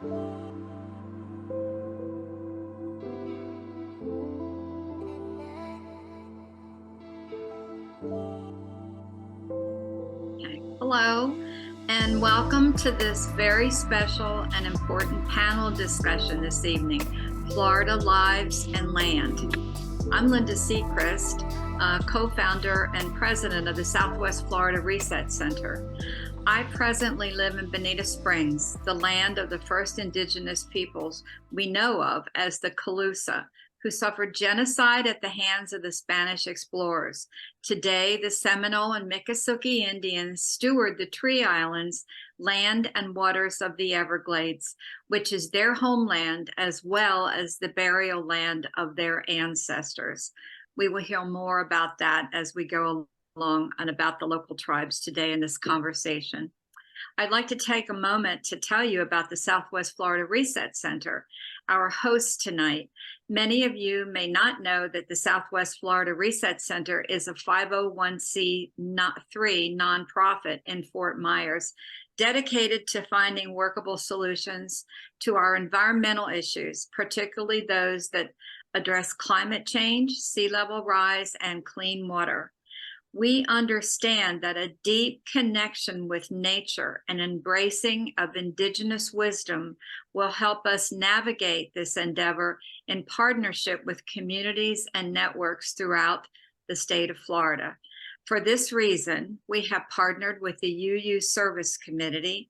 Hello, and welcome to this very special and important panel discussion this evening, Florida Lives and Land. I'm Linda Sechrist, co-founder and president of the Southwest Florida Reset Center. I presently live in Bonita Springs, the land of the first indigenous peoples we know of as the Calusa, who suffered genocide at the hands of the Spanish explorers. Today, the Seminole and Miccosukee Indians steward the Tree Islands, land and waters of the Everglades, which is their homeland as well as the burial land of their ancestors. We will hear more about that as we go along and about the local tribes today in this conversation. I'd like to take a moment to tell you about the Southwest Florida Reset Center, our host tonight. Many of you may not know that the Southwest Florida Reset Center is a 501c3 nonprofit in Fort Myers, dedicated to finding workable solutions to our environmental issues, particularly those that address climate change, sea level rise, and clean water. We understand that a deep connection with nature and embracing of indigenous wisdom will help us navigate this endeavor in partnership with communities and networks throughout the state of Florida. For this reason, we have partnered with the UU Service Committee,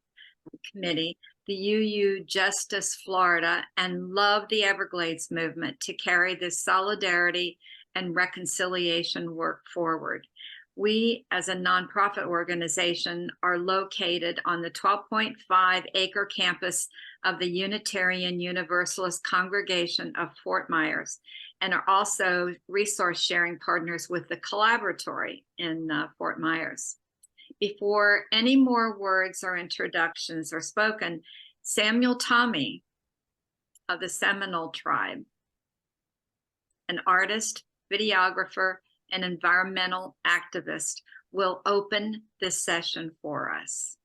the UU Justice Florida, and Love the Everglades movement to carry this solidarity and reconciliation work forward. We, as a nonprofit organization, are located on the 12.5-acre campus of the Unitarian Universalist Congregation of Fort Myers, and are also resource sharing partners with the Collaboratory in Fort Myers. Before any more words or introductions are spoken, Samuel Tommie of the Seminole tribe, an artist, videographer, and environmental activist, will open this session for us.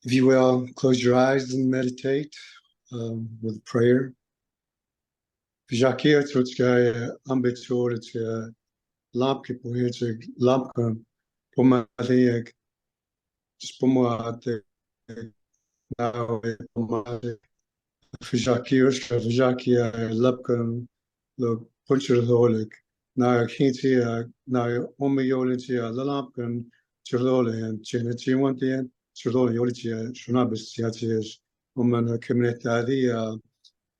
If you will, close your eyes and meditate with prayer. V'jakir tzotskaya ambitsor tse lampke pohetsek lampke pomaliek spomoate now pomaliek v'jakir lapken look puncher holik na kintia na omeolitia lampken chirole and chinatiwantian chirole yolitia shunabis yatias woman community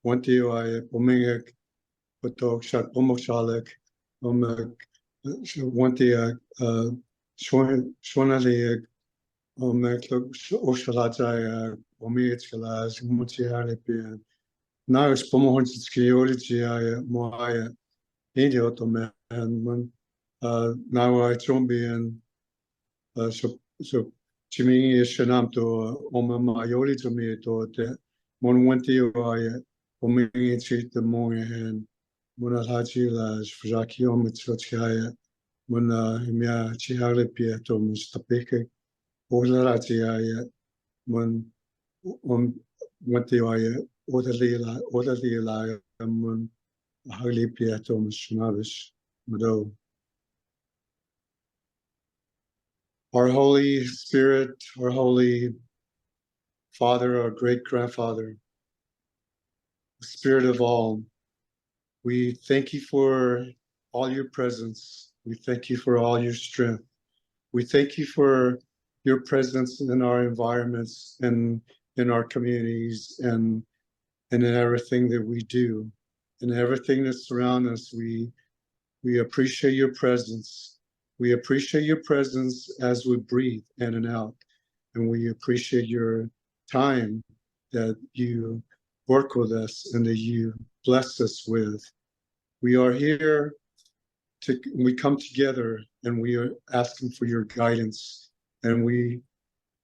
wanti I pomingek potok shat pomokshalek wanti shonaliek oshalaja omietskalas mutialepian now is pomohonskiolitia moaya idiotom and now I trombian so chiming shanam to omayoli to me to mon wanti I pomingit the moyan Munahachi las Fjakiom Mitsochaya Muna Himia Chihalipia to Mustapeke Olaratia Mun Wantiwaya Odalila Mun Halipia to Mushnavish Mado. Our Holy Spirit, our Holy Father, our great grandfather, Spirit of all, we thank you for all your presence. We thank you for all your strength. We thank you for your presence in our environments and in our communities and in everything that we do. And everything that surrounds us, we appreciate your presence. We appreciate your presence as we breathe in and out. And we appreciate your time that you work with us and that you bless us with. We are here we come together and we are asking for your guidance, and we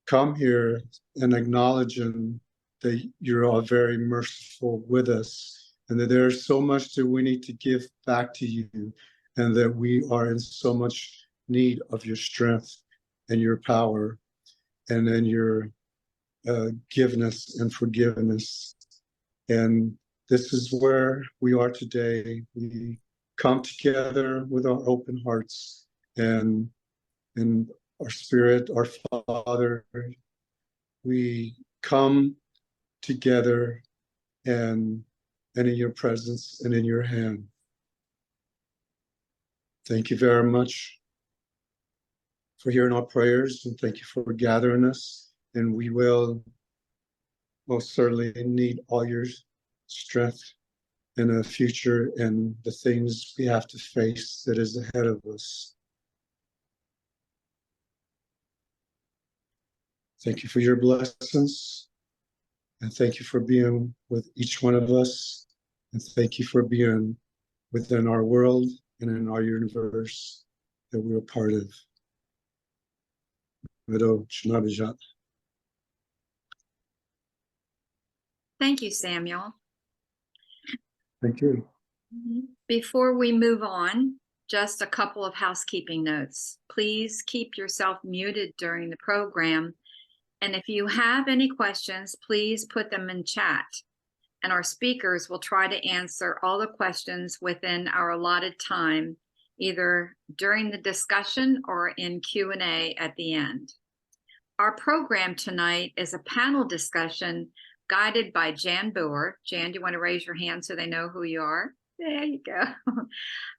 come here and acknowledging that you're all very merciful with us, and that there's so much that we need to give back to you, and that we are in so much need of your strength and your power and then your giveness and forgiveness. And this is where we are today. We come together with our open hearts and our spirit, our Father. We come together and in your presence and in your hand. Thank you very much for hearing our prayers, and thank you for gathering us. And we will most certainly need all your strength in the future and the things we have to face that is ahead of us. Thank you for your blessings, and thank you for being with each one of us, and thank you for being within our world and in our universe that we're a part of. Thank you, Samuel. Thank you. Before we move on, just a couple of housekeeping notes. Please keep yourself muted during the program. And if you have any questions, please put them in chat. And our speakers will try to answer all the questions within our allotted time, either during the discussion or in Q&A at the end. Our program tonight is a panel discussion guided by Jan Boer. Jan, do you want to raise your hand so they know who you are? There you go.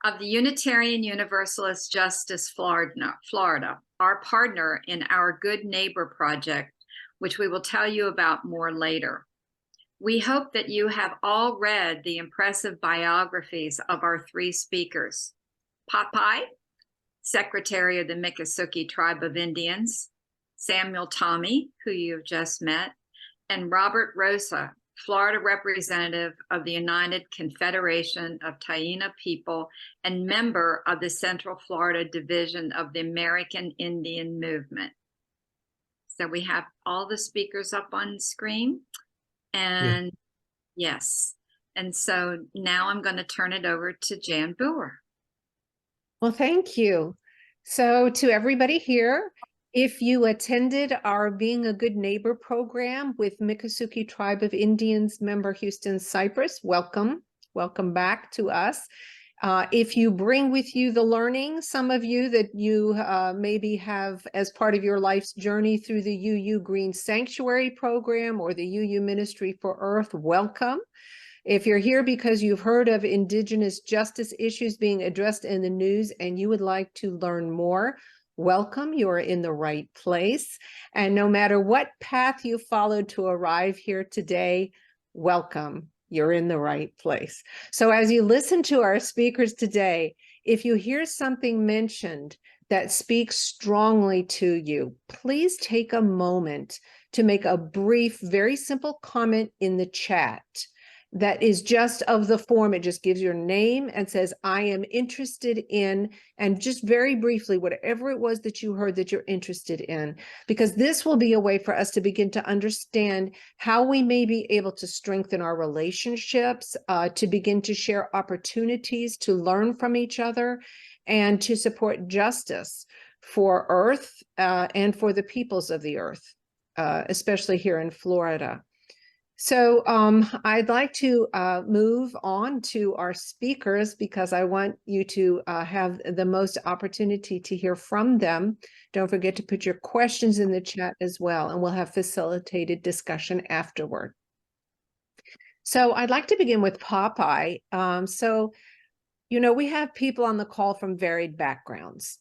Of the Unitarian Universalist Justice Florida, our partner in our Good Neighbor Project, which we will tell you about more later. We hope that you have all read the impressive biographies of our three speakers. Popeye, Secretary of the Miccosukee Tribe of Indians, Samuel Tommie, who you've just met, and Robert Rosa, Florida representative of the United Confederation of Taino people and member of the Central Florida Division of the American Indian Movement. So we have all the speakers up on screen. And yes, and so now I'm going to turn it over to Jan Boer. Well, thank you. So to everybody here, if you attended our Being a Good Neighbor program with Miccosukee Tribe of Indians member Houston Cypress, welcome. Welcome back to us. If you bring with you the learning, some of you that you maybe have as part of your life's journey through the UU Green Sanctuary program or the UU Ministry for Earth, welcome. If you're here because you've heard of Indigenous justice issues being addressed in the news and you would like to learn more, welcome. You are in the right place. And no matter what path you followed to arrive here today, welcome. You're in the right place. So as you listen to our speakers today, if you hear something mentioned that speaks strongly to you, please take a moment to make a brief, very simple comment in the chat that is just of the form. It just gives your name and says, I am interested in, and just very briefly, whatever it was that you heard that you're interested in, because this will be a way for us to begin to understand how we may be able to strengthen our relationships, to begin to share opportunities, to learn from each other, and to support justice for Earth and for the peoples of the Earth, especially here in Florida. So I'd like to move on to our speakers because I want you to have the most opportunity to hear from them. Don't forget to put your questions in the chat as well, and we'll have facilitated discussion afterward. So I'd like to begin with Popeye. You know, we have people on the call from varied backgrounds.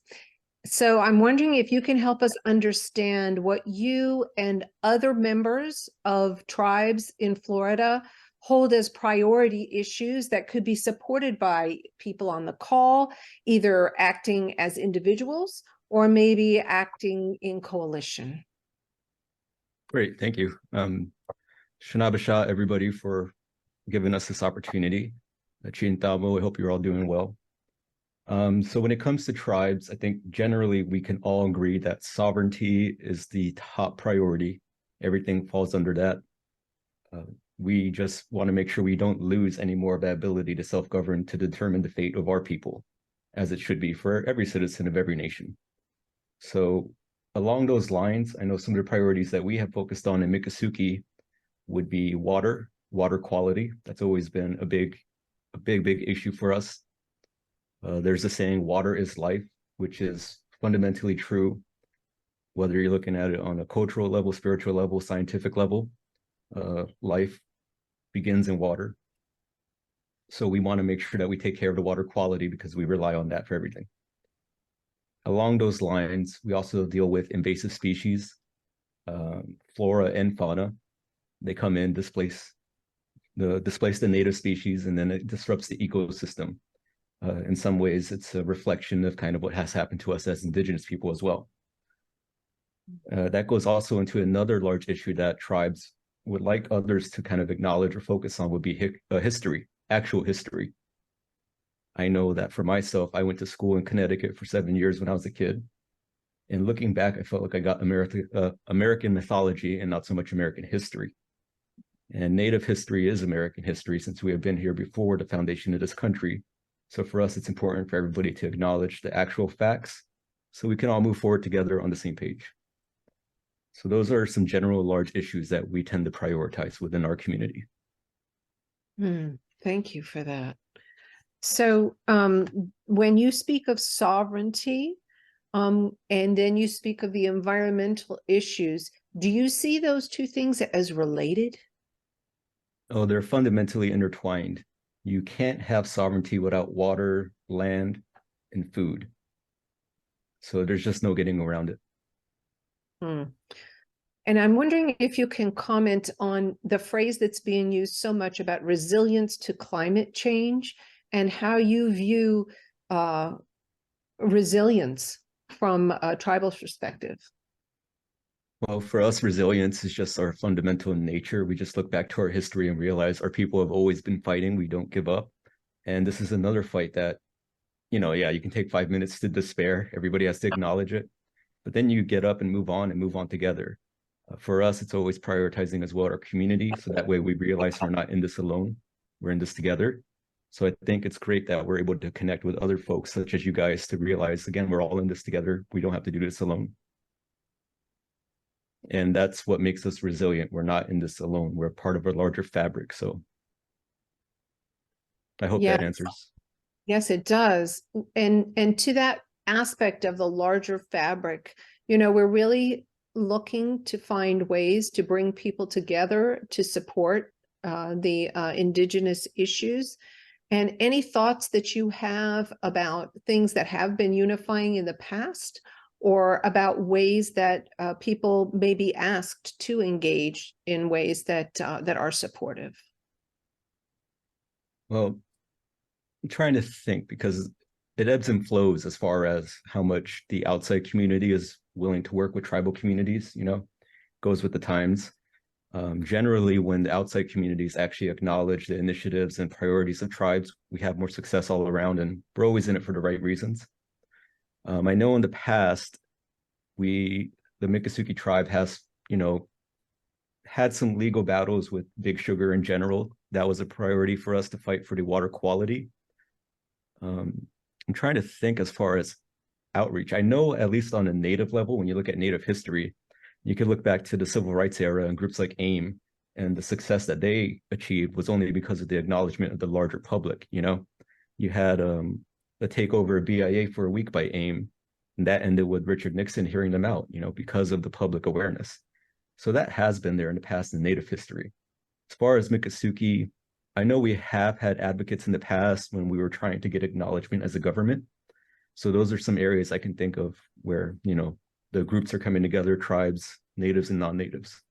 So I'm wondering if you can help us understand what you and other members of tribes in Florida hold as priority issues that could be supported by people on the call, either acting as individuals or maybe acting in coalition. Great, thank you. Shanabasha, everybody, for giving us this opportunity. Chintamo, I hope you're all doing well. So when it comes to tribes, I think generally we can all agree that sovereignty is the top priority. Everything falls under that. We just want to make sure we don't lose any more of that ability to self-govern to determine the fate of our people, as it should be for every citizen of every nation. So along those lines, I know some of the priorities that we have focused on in Miccosukee would be water quality. That's always been a big issue for us. There's a saying, water is life, which is fundamentally true, whether you're looking at it on a cultural level, spiritual level, scientific level. Life begins in water. So we want to make sure that we take care of the water quality because we rely on that for everything. Along those lines, we also deal with invasive species, flora and fauna. They come in, displace the native species, and then it disrupts the ecosystem. In some ways, it's a reflection of kind of what has happened to us as Indigenous people as well. That goes also into another large issue that tribes would like others to kind of acknowledge or focus on would be history, actual history. I know that for myself, I went to school in Connecticut for 7 years when I was a kid. And looking back, I felt like I got American mythology and not so much American history. And Native history is American history since we have been here before the foundation of this country. So for us, it's important for everybody to acknowledge the actual facts so we can all move forward together on the same page. So those are some general large issues that we tend to prioritize within our community. Thank you for that. So when you speak of sovereignty, and then you speak of the environmental issues, do you see those two things as related? Oh, they're fundamentally intertwined. You can't have sovereignty without water, land, and food. So there's just no getting around it. And I'm wondering if you can comment on the phrase that's being used so much about resilience to climate change and how you view resilience from a tribal perspective. Well, for us, resilience is just our fundamental nature. We just look back to our history and realize our people have always been fighting. We don't give up. And this is another fight that, yeah, you can take 5 minutes to despair. Everybody has to acknowledge it. But then you get up and move on together. For us, it's always prioritizing as well our community. So that way we realize we're not in this alone. We're in this together. So I think it's great that we're able to connect with other folks such as you guys to realize, again, we're all in this together. We don't have to do this alone. And that's what makes us resilient. We're not in this alone. We're part of a larger fabric. So I hope that answers. Yes, it does. And to that aspect of the larger fabric, we're really looking to find ways to bring people together to support the Indigenous issues. And any thoughts that you have about things that have been unifying in the past, or about ways that people may be asked to engage in ways that that are supportive? Well, I'm trying to think because it ebbs and flows as far as how much the outside community is willing to work with tribal communities, goes with the times. Generally, when the outside communities actually acknowledge the initiatives and priorities of tribes, we have more success all around, and we're always in it for the right reasons. I know in the past, the Miccosukee tribe has, had some legal battles with Big Sugar in general. That was a priority for us to fight for the water quality. I'm trying to think as far as outreach. I know at least on a Native level, when you look at Native history, you can look back to the civil rights era and groups like AIM, and the success that they achieved was only because of the acknowledgement of the larger public. You had the takeover of BIA for a week by AIM, and that ended with Richard Nixon hearing them out, because of the public awareness. So that has been there in the past in Native history. As far as Miccosukee, I know we have had advocates in the past when we were trying to get acknowledgement as a government. So those are some areas I can think of where, the groups are coming together, tribes, natives and non-natives.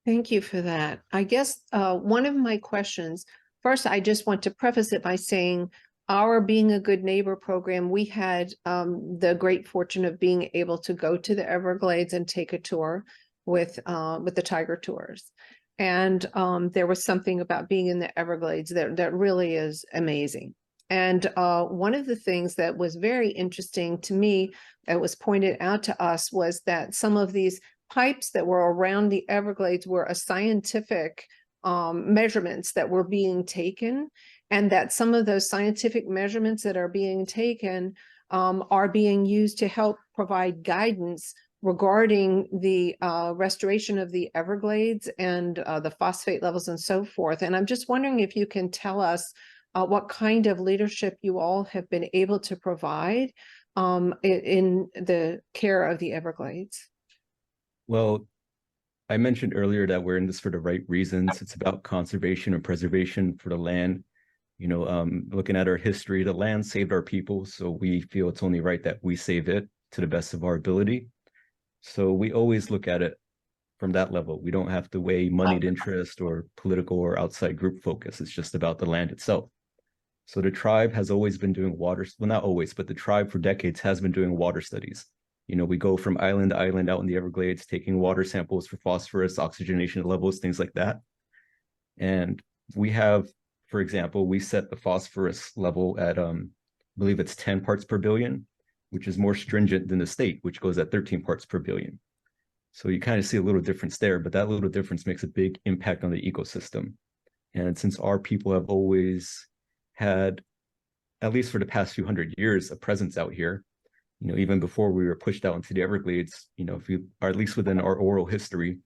Thank you for that. I guess one of my questions, first, I just want to preface it by saying our Being a Good Neighbor program, we had the great fortune of being able to go to the Everglades and take a tour with the Tiger Tours. And there was something about being in the Everglades that really is amazing. And one of the things that was very interesting to me that was pointed out to us was that some of these pipes that were around the Everglades were a scientific measurements that were being taken, and that some of those scientific measurements that are being taken are being used to help provide guidance regarding the restoration of the Everglades and the phosphate levels and so forth. And I'm just wondering if you can tell us what kind of leadership you all have been able to provide in the care of the Everglades. Well, I mentioned earlier that we're in this for the right reasons. It's about conservation and preservation for the land. Looking at our history, the land saved our people, so we feel it's only right that we save it to the best of our ability. So we always look at it from that level. We don't have to weigh moneyed interest or political or outside group focus. It's just about the land itself. So the tribe has always been doing well, not always, but the tribe for decades has been doing water studies. We go from island to island out in the Everglades, taking water samples for phosphorus, oxygenation levels, things like that. And we have, for example, we set the phosphorus level at, I believe it's 10 parts per billion, which is more stringent than the state, which goes at 13 parts per billion. So you kind of see a little difference there, but that little difference makes a big impact on the ecosystem. And since our people have always had, at least for the past few hundred years, a presence out here, even before we were pushed out into the Everglades, if you are at least within our oral history,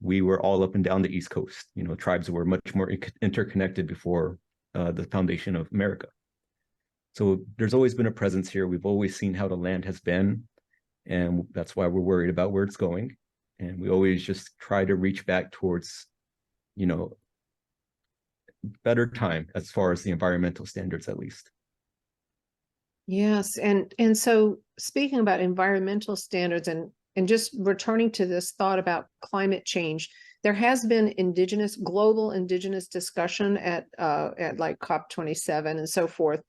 we were all up and down the East Coast. Tribes were much more interconnected before the foundation of America. So there's always been a presence here. We've always seen how the land has been, and that's why we're worried about where it's going. And we always just try to reach back towards, better time as far as the environmental standards, at least. Yes, and so speaking about environmental standards and just returning to this thought about climate change, there has been global indigenous discussion at like COP27 and so forth,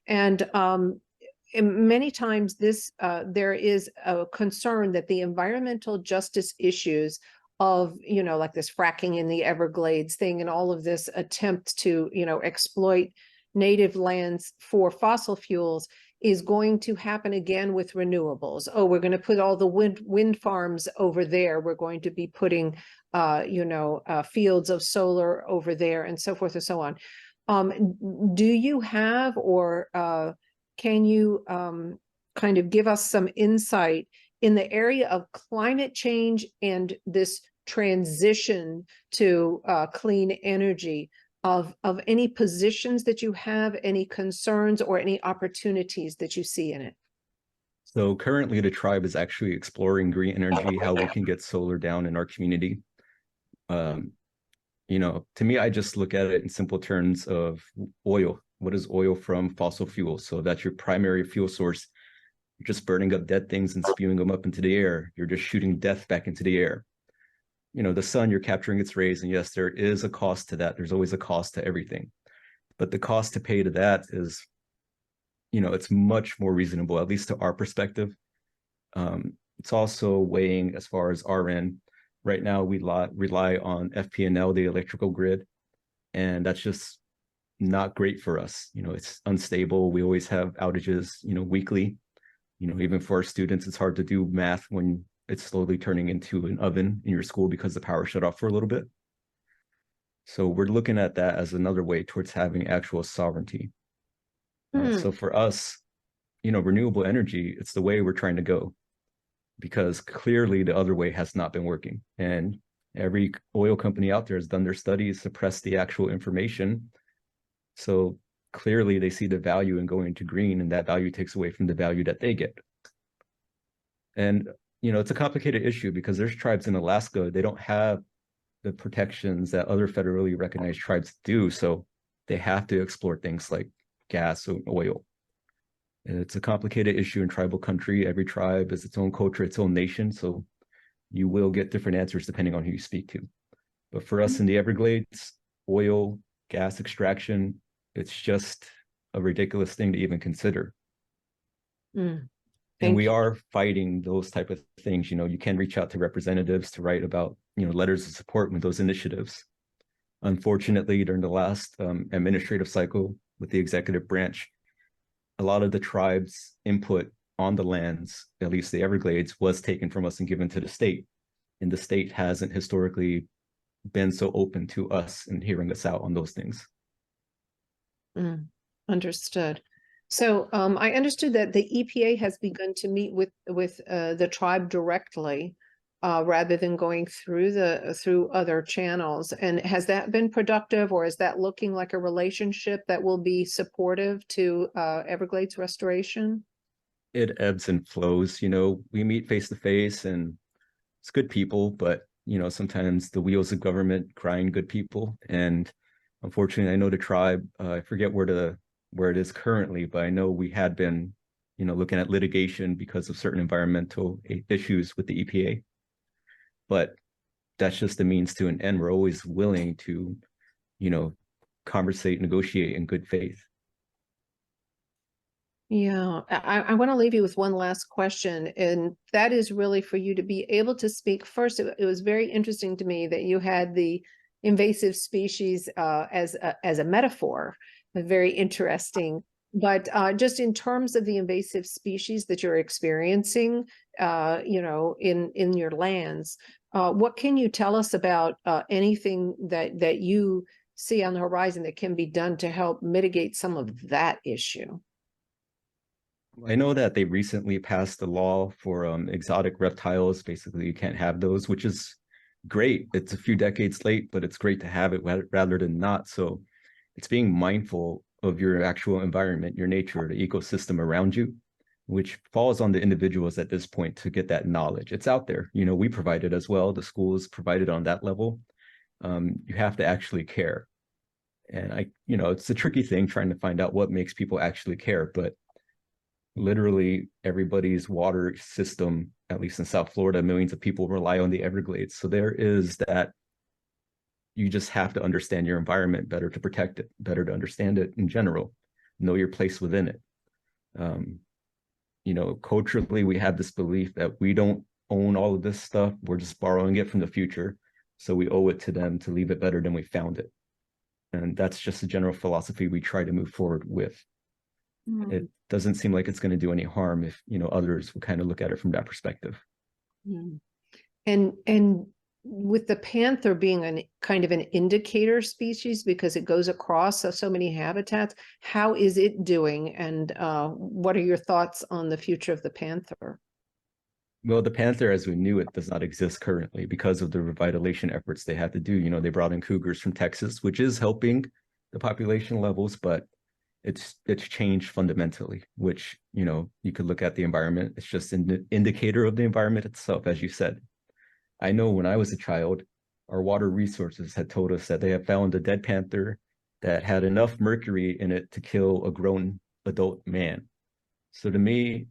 and many times there is a concern that the environmental justice issues of like this fracking in the Everglades thing and all of this attempt to exploit native lands for fossil fuels is going to happen again with renewables. Oh, we're going to put all the wind farms over there. We're going to be putting, fields of solar over there and so forth and so on. Do you have, or can you kind of give us some insight in the area of climate change and this transition to clean energy? Of any positions that you have, any concerns or any opportunities that you see in it? So currently the tribe is actually exploring green energy, how we can get solar down in our community. To me, I just look at it in simple terms of oil. What is oil from? Fossil fuels. So that's your primary fuel source. You're just burning up dead things and spewing them up into the air. You're just shooting death back into the air. The sun, you're capturing its rays, and yes, there is a cost to that. There's always a cost to everything, but the cost to pay to that is, it's much more reasonable, at least to our perspective. It's also weighing as far as our end. Right now, we rely on FP&L, the electrical grid, and that's just not great for us. It's unstable. We always have outages, weekly. Even for our students, it's hard to do math when it's slowly turning into an oven in your school because the power shut off for a little bit. So we're looking at that as another way towards having actual sovereignty. So for us, renewable energy, it's the way we're trying to go, because clearly the other way has not been working. And every oil company out there has done their studies, suppressed the actual information. So clearly they see the value in going to green, and that value takes away from the value that they get. And it's a complicated issue because there's tribes in Alaska, they don't have the protections that other federally recognized tribes do. So they have to explore things like gas or oil. And it's a complicated issue in tribal country. Every tribe is its own culture, its own nation. So you will get different answers depending on who you speak to. But for us in the Everglades, oil, gas extraction, it's just a ridiculous thing to even consider. And we are fighting those type of things. You can reach out to representatives to write about, letters of support with those initiatives. Unfortunately, during the last administrative cycle with the executive branch, a lot of the tribe's input on the lands, at least the Everglades, was taken from us and given to the state. And the state hasn't historically been so open to us and hearing us out on those things. Understood. So I understood that the EPA has begun to meet with the tribe directly, rather than going through other channels. And has that been productive, or is that looking like a relationship that will be supportive to Everglades restoration? It ebbs and flows. We meet face to face, and it's good people, but sometimes the wheels of government grind good people. And unfortunately, I know the tribe, I forget where it is currently, but I know we had been, looking at litigation because of certain environmental issues with the EPA. But that's just a means to an end. We're always willing to, conversate, negotiate in good faith. Yeah, I want to leave you with one last question, and that is really for you to be able to speak. First, it was very interesting to me that you had the invasive species as a metaphor, very interesting. But just in terms of the invasive species that you're experiencing, in your lands, what can you tell us about anything that you see on the horizon that can be done to help mitigate some of that issue? I know that they recently passed a law for exotic reptiles. Basically, you can't have those, which is great. It's a few decades late, but it's great to have it rather than not. So it's being mindful of your actual environment, your nature, the ecosystem around you, which falls on the individuals at this point to get that knowledge. It's out there. We provide it as well. The schools provide it on that level. You have to actually care. And it's a tricky thing trying to find out what makes people actually care, but literally everybody's water system, at least in South Florida, millions of people rely on the Everglades. So there is that. You just have to understand your environment better to protect it, better to understand it in general, know your place within it. Culturally, we have this belief that we don't own all of this stuff. We're just borrowing it from the future. So we owe it to them to leave it better than we found it. And that's just a general philosophy we try to move forward with. It doesn't seem like it's going to do any harm if others will kind of look at it from that perspective. And with the panther being an kind of an indicator species because it goes across so many habitats, how is it doing, and what are your thoughts on the future of the panther? Well, the panther as we knew it does not exist currently because of the revitalization efforts they had to do. They brought in cougars from Texas, which is helping the population levels, but it's changed fundamentally, which, you could look at the environment. It's just an indicator of the environment itself, as you said. I know when I was a child, our water resources had told us that they had found a dead panther that had enough mercury in it to kill a grown adult man. So to me,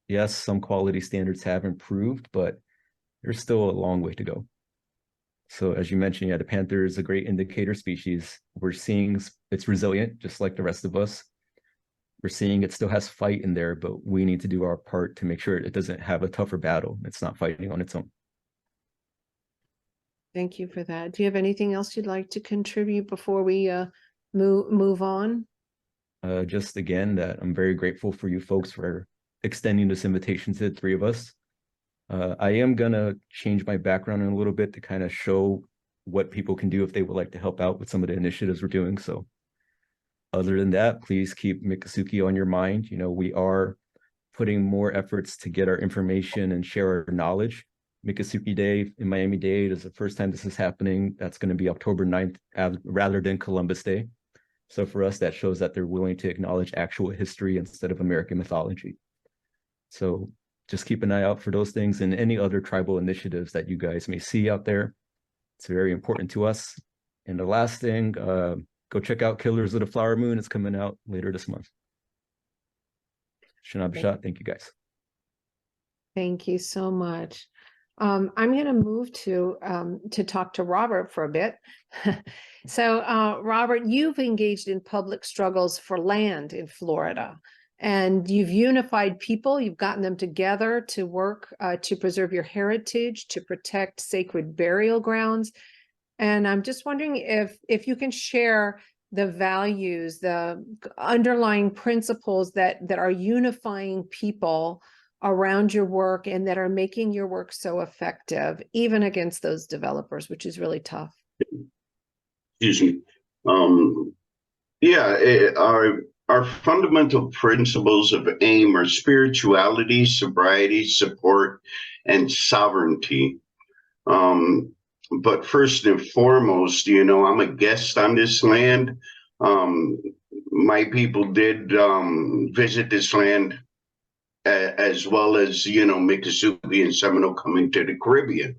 yes, some quality standards have improved, but there's still a long way to go. So as you mentioned, yeah, the panther is a great indicator species. We're seeing it's resilient, just like the rest of us. We're seeing it still has fight in there, but we need to do our part to make sure it doesn't have a tougher battle. It's not fighting on its own. Thank you for that. Do you have anything else you'd like to contribute before we move on? Just again, that I'm very grateful for you folks for extending this invitation to the three of us. I am going to change my background in a little bit to kind of show what people can do if they would like to help out with some of the initiatives we're doing. So other than that, please keep Miccosukee on your mind. We are putting more efforts to get our information and share our knowledge. Miccosukee Day in Miami-Dade is the first time this is happening. That's going to be October 9th rather than Columbus Day. So for us, that shows that they're willing to acknowledge actual history instead of American mythology. So just keep an eye out for those things and any other tribal initiatives that you guys may see out there. It's very important to us. And the last thing, go check out Killers of the Flower Moon. It's coming out later this month. Shanabashat, thank you guys. Thank you so much. I'm going to move to talk to Robert for a bit. So, Robert, you've engaged in public struggles for land in Florida, and you've unified people. You've gotten them together to work to preserve your heritage, to protect sacred burial grounds. And I'm just wondering if you can share the values, the underlying principles that are unifying people around your work and that are making your work so effective, even against those developers, which is really tough. Excuse me. Yeah, our fundamental principles of AIM are spirituality, sobriety, support, and sovereignty. But first and foremost, I'm a guest on this land. My people did visit this land as well as, Miccosukee and Seminole coming to the Caribbean.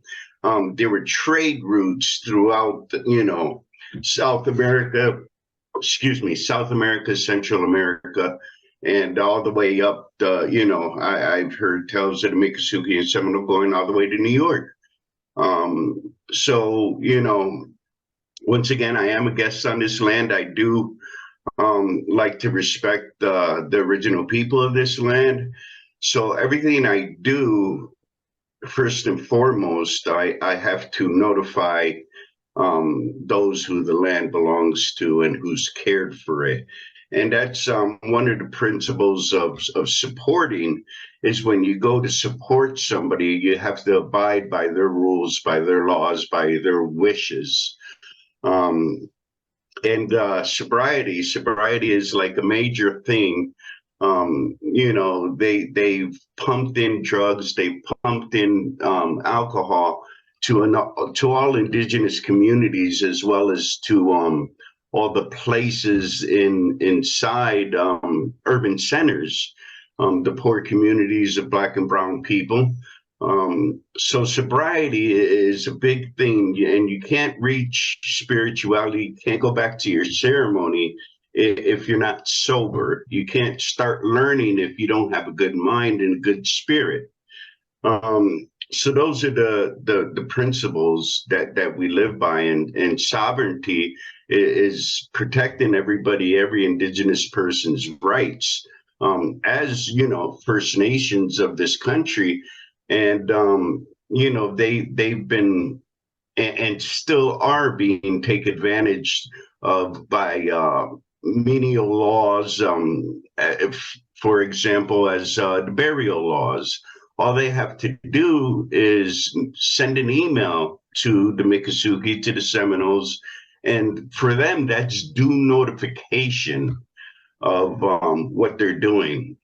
There were trade routes throughout, South America, South America, Central America, and all the way up, I've heard tales of the Miccosukee and Seminole going all the way to New York. So, once again, I am a guest on this land. I do like to respect the original people of this land. So everything I do, first and foremost, I have to notify those who the land belongs to and who's cared for it. And that's one of the principles of supporting is when you go to support somebody, you have to abide by their rules, by their laws, by their wishes. And sobriety is like a major thing. They've pumped in drugs, they pumped in alcohol to all indigenous communities, as well as to all the places inside urban centers, the poor communities of Black and brown people. So sobriety is a big thing, and you can't reach spirituality, you can't go back to your ceremony if you're not sober. You can't start learning if you don't have a good mind and a good spirit. So those are the principles that we live by, and sovereignty is protecting every indigenous person's rights. As First Nations of this country, and they've been and still are being taken advantage of by menial laws. For example, as the burial laws. All they have to do is send an email to the Miccosukee, to the Seminoles, and for them, that's due notification of what they're doing.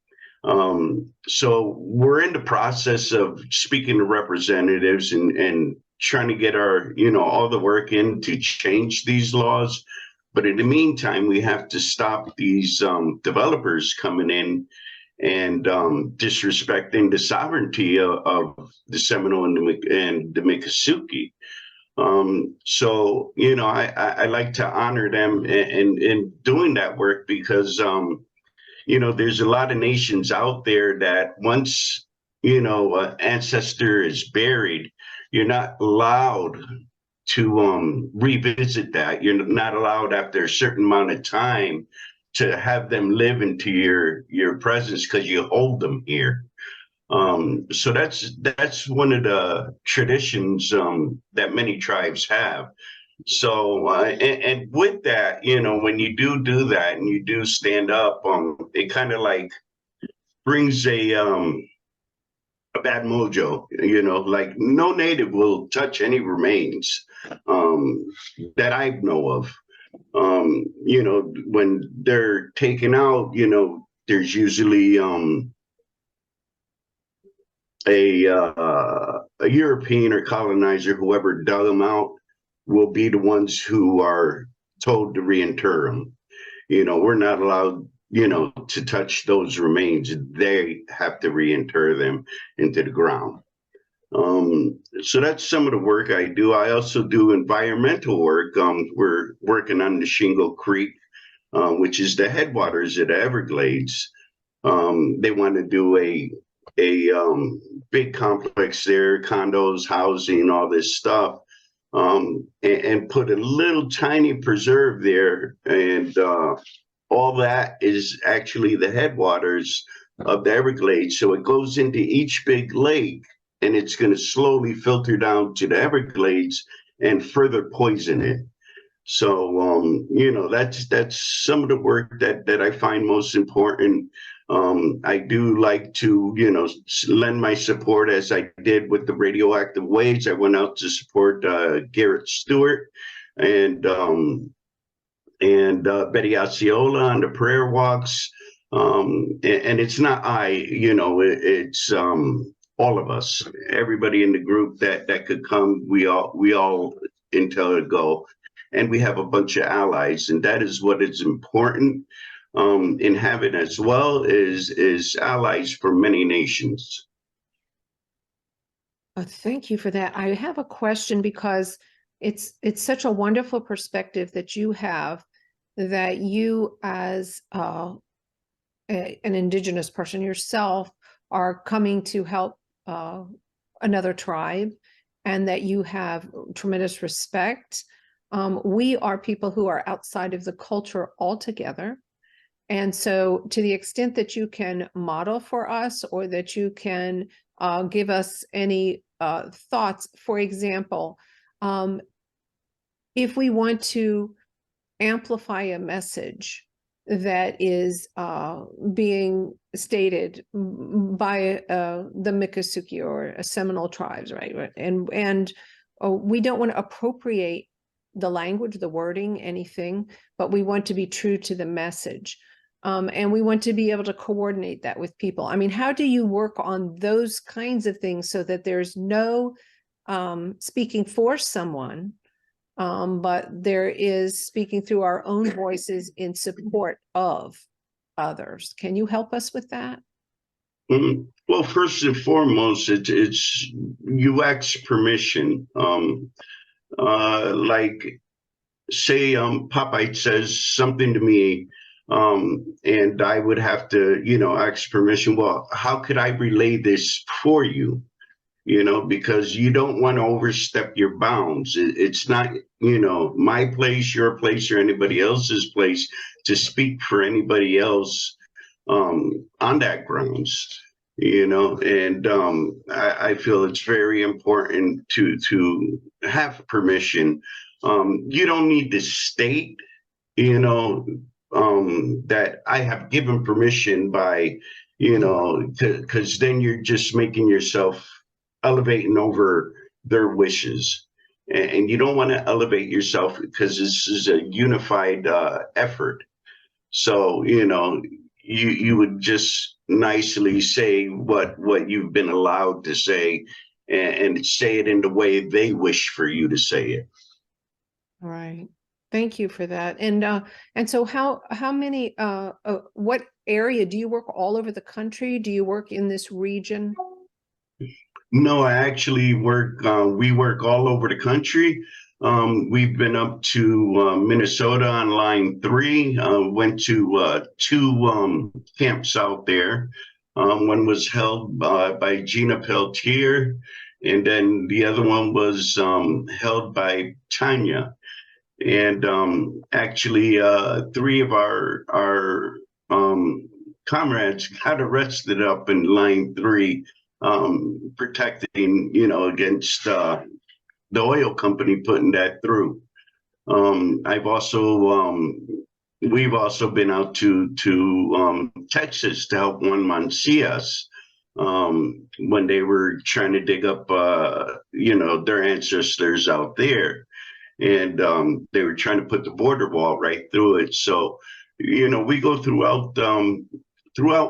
So we're in the process of speaking to representatives and trying to get our, all the work in to change these laws. But in the meantime, we have to stop these developers coming in and disrespecting the sovereignty of the Seminole and the Miccosukee. So, I like to honor them in doing that work because, there's a lot of nations out there that once, an ancestor is buried, you're not allowed to revisit that. You're not allowed after a certain amount of time to have them live into your presence because you hold them here. So that's one of the traditions that many tribes have. So and with that, when you do that and you do stand up, it kind of like brings a bad mojo. Like no native will touch any remains that I know of. When they're taken out, there's usually a European or colonizer, whoever dug them out, will be the ones who are told to reinter them. We're not allowed, to touch those remains. They have to reinter them into the ground. So that's some of the work I do. I also do environmental work. We're working on the Shingle Creek, which is the headwaters of the Everglades. They want to do a big complex there, condos, housing, all this stuff, and put a little tiny preserve there. And all that is actually the headwaters of the Everglades. So it goes into each big lake, and it's going to slowly filter down to the Everglades and further poison it. So, that's some of the work that I find most important. I do like to, lend my support, as I did with the radioactive waves. I went out to support Garrett Stewart, and and Betty Osceola on the prayer walks. And it's not it's all of us, everybody in the group that could come. We all intend to go, and we have a bunch of allies, and that is what is important in having as well is allies for many nations. Thank you for that. I have a question because it's such a wonderful perspective that you have, that you as an Indigenous person yourself are coming to help another tribe, and that you have tremendous respect. We are people who are outside of the culture altogether. And so to the extent that you can model for us, or that you can give us any thoughts, for example, if we want to amplify a message that is being stated by the Miccosukee or Seminole tribes, right? And we don't want to appropriate the language, the wording, anything, but we want to be true to the message. And we want to be able to coordinate that with people. I mean, how do you work on those kinds of things so that there's no speaking for someone, but there is speaking through our own voices in support of others? Can you help us with that? Well, first and foremost, it's you ask permission. Like, say Popeye says something to me, and I would have to, ask permission. Well, how could I relay this for you? Because you don't want to overstep your bounds. It's not, my place, your place, or anybody else's place to speak for anybody else on that grounds. And I feel it's very important to have permission. You don't need to state, that I have given permission by, because then you're just making yourself elevating over their wishes. And you don't want to elevate yourself, because this is a unified effort. So, you would just nicely say what you've been allowed to say, and say it in the way they wish for you to say it. All right. Thank you for that. And so how many, what area do you work all over the country? Do you work in this region? No, I actually work, we work all over the country. We've been up to Minnesota on line 3, went to 2 camps out there. One was held by Gina Peltier, and then the other one was held by Tanya. And actually 3 of our comrades got arrested up in line 3, protecting, against the oil company putting that through. We've also been out to Texas to help one Mancias when they were trying to dig up, their ancestors out there. And they were trying to put the border wall right through it. So, we go throughout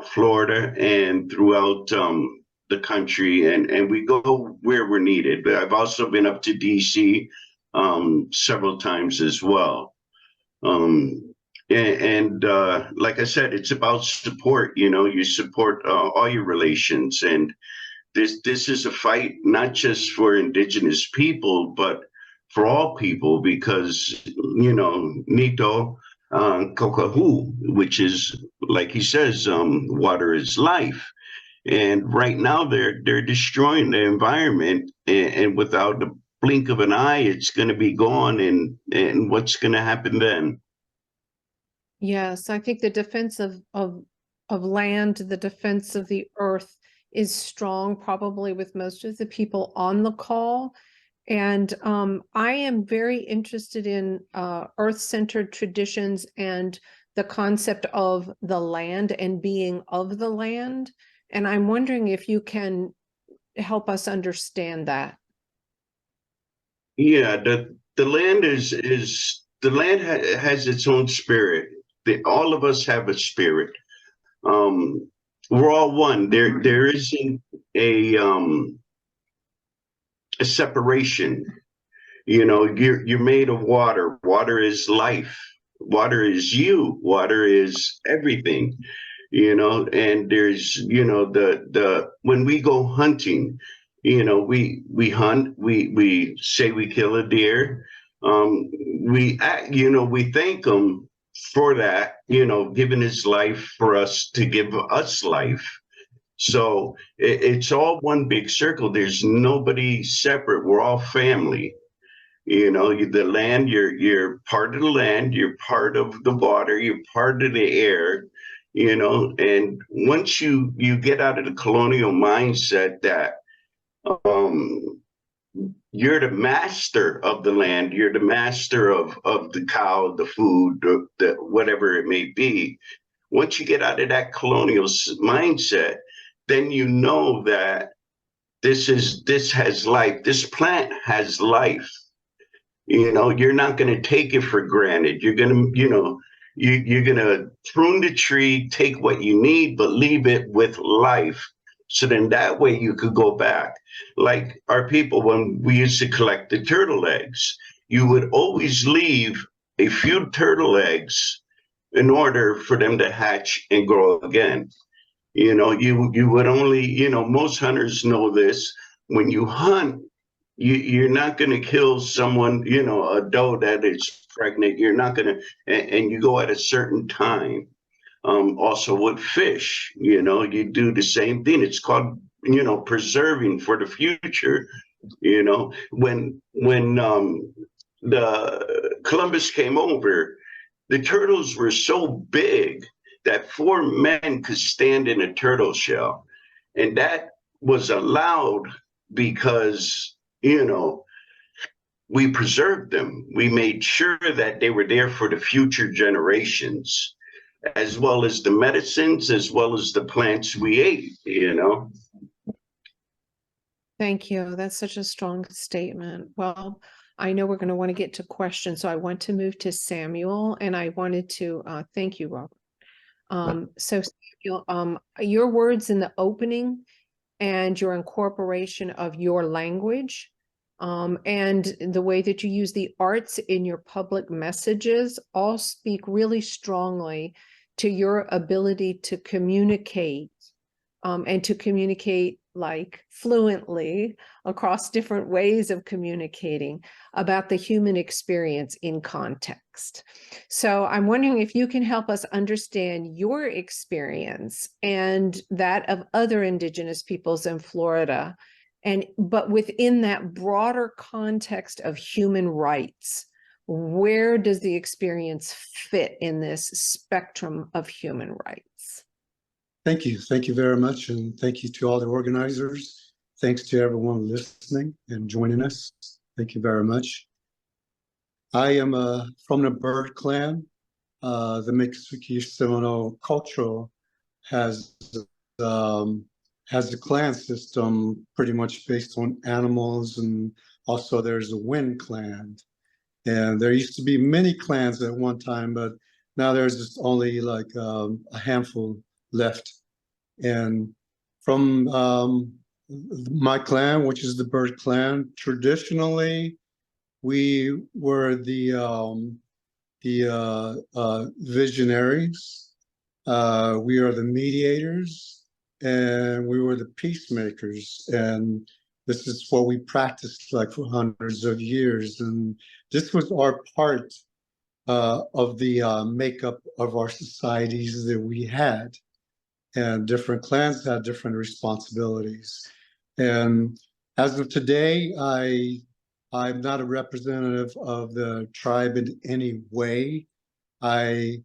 Florida and throughout the country, and we go where we're needed. But I've also been up to DC several times as well. And like I said, it's about support. You support all your relations, and this is a fight not just for Indigenous people, but for all people, because Nito Kokahu, which is, like he says, water is life. And right now they're destroying the environment, and without the blink of an eye, it's going to be gone. And what's going to happen then? Yes, I think the defense of land, the defense of the earth is strong, probably with most of the people on the call. And I am very interested in earth-centered traditions and the concept of the land and being of the land. And I'm wondering if you can help us understand that. Yeah, the land is the land has its own spirit. All of us have a spirit. We're all one. There isn't a separation. You know, you're made of water. Water is life. Water is you. Water is everything. You know, and there's, you know, the when we go hunting, you know, we hunt, we say we kill a deer, we act, you know, we thank him for that, you know, giving his life for us to give us life. So it's all one big circle. There's nobody separate. We're all family. You know, the land, you're part of the land, you're part of the water, you're part of the air, you know. And once you get out of the colonial mindset that um, you're the master of the land, you're the master of the cow, the food, the whatever it may be. Once you get out of that colonial mindset, then you know that this has life. This plant has life. You know, you're not going to take it for granted. You're going to, you know, you're going to prune the tree, take what you need, but leave it with life. So then that way you could go back. Like our people, when we used to collect the turtle eggs, you would always leave a few turtle eggs in order for them to hatch and grow again. You know, you would only, you know, most hunters know this. When you hunt, you're not going to kill someone, you know, a doe that is pregnant. You're not going to, and you go at a certain time. Also with fish, you know, you do the same thing. It's called, you know, preserving for the future. You know, when the Columbus came over, the turtles were so big that 4 men could stand in a turtle shell, and that was allowed because, you know, we preserved them. We made sure that they were there for the future generations, as well as the medicines, as well as the plants we ate, you know. Thank you. That's such a strong statement. Well, I know we're going to want to get to questions, so I want to move to Samuel, and I wanted to thank you, Robert. So Samuel, your words in the opening and your incorporation of your language and the way that you use the arts in your public messages all speak really strongly to your ability to communicate and to communicate like fluently across different ways of communicating about the human experience in context. So I'm wondering if you can help us understand your experience and that of other Indigenous peoples in Florida, but within that broader context of human rights. Where does the experience fit in this spectrum of human rights? Thank you. Thank you very much. And thank you to all the organizers. Thanks to everyone listening and joining us. Thank you very much. I am from the Bird Clan. The Miccosukee Seminole culture has a clan system pretty much based on animals, and also there's a wind clan. And there used to be many clans at one time, but now there's just only like a handful left. And from my clan, which is the Bird Clan, traditionally we were the visionaries. We are the mediators, and we were the peacemakers. And this is what we practiced like for hundreds of years. And this was our part of the makeup of our societies that we had. And different clans had different responsibilities. And as of today, I'm not a representative of the tribe in any way. I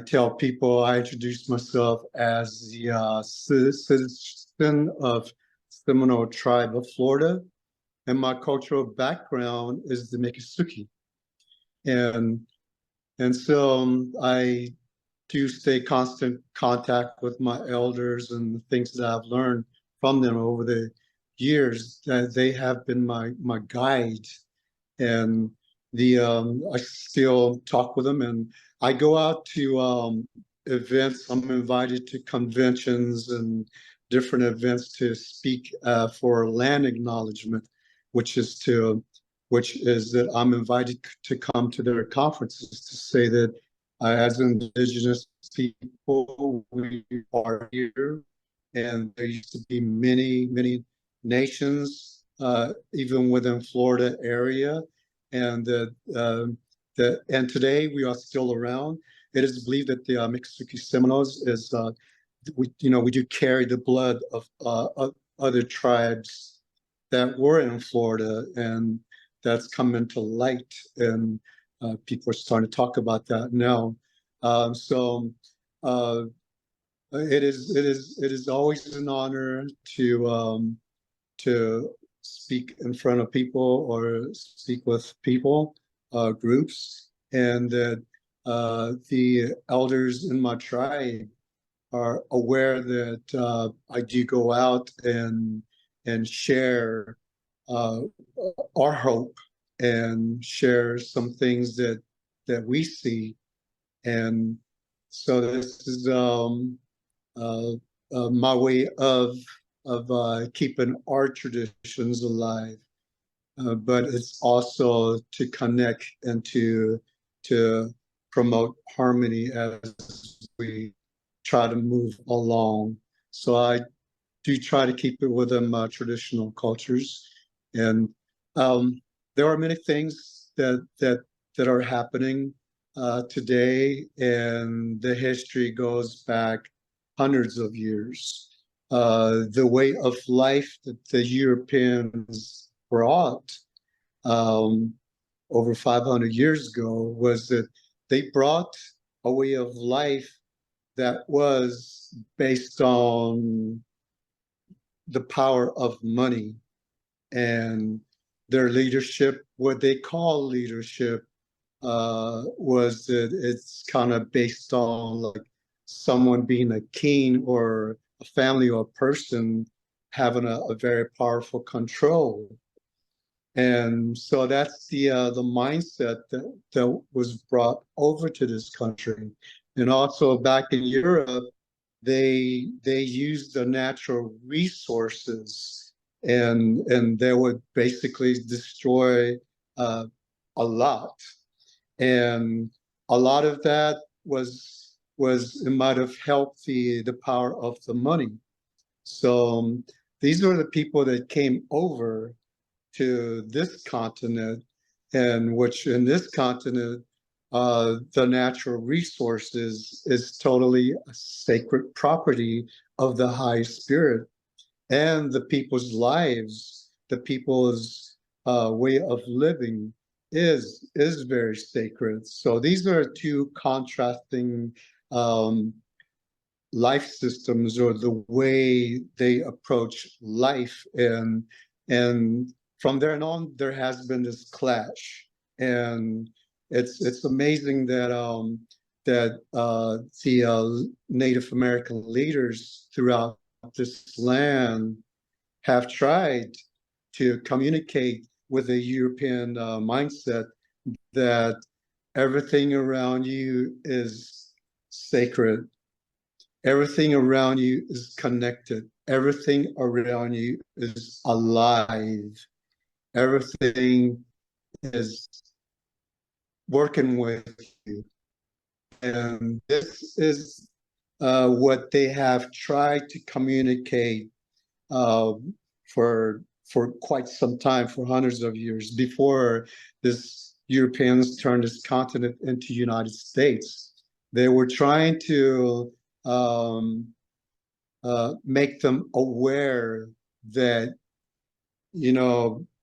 tell people, I introduce myself as the citizen of Seminole Tribe of Florida, and my cultural background is the Miccosukee. And so I do stay constant contact with my elders and the things that I've learned from them over the years. That they have been my guide, and I still talk with them, and I go out to events. I'm invited to conventions and different events to speak for land acknowledgement, which is that I'm invited to come to their conferences to say that as Indigenous people, we are here, and there used to be many nations, even within Florida area, and and today we are still around. It is believed that the Miccosukee Seminoles is we do carry the blood of other tribes that were in Florida, and that's come into light, and people are starting to talk about that now. So it is always an honor to speak in front of people or speak with people, groups, and that the elders in my tribe are aware that I do go out and share our hope and share some things that we see. And so this is my way of keeping our traditions alive, but it's also to connect and to promote harmony as we try to move along. So I do try to keep it within my traditional cultures, and there are many things that are happening today, and the history goes back hundreds of years. The way of life that the Europeans brought over 500 years ago was that they brought a way of life that was based on the power of money, and their leadership, what they call leadership, was that it's kind of based on like someone being a king or a family or a person having a very powerful control. And so that's the mindset that was brought over to this country. And also back in Europe, they used the natural resources, and they would basically destroy a lot. And a lot of that was it might have helped the power of the money. So these are the people that came over to this continent, and which in this continent, the natural resources is totally a sacred property of the high spirit, and the people's lives, the people's way of living is very sacred. So these are two contrasting life systems, or the way they approach life, and from there on there has been this clash. And it's amazing that the Native American leaders throughout this land have tried to communicate with a European mindset that everything around you is sacred. Everything around you is connected. Everything around you is alive. Everything is working with you. And this is what they have tried to communicate for quite some time, for hundreds of years, before this Europeans turned this continent into United States. They were trying to make them aware that,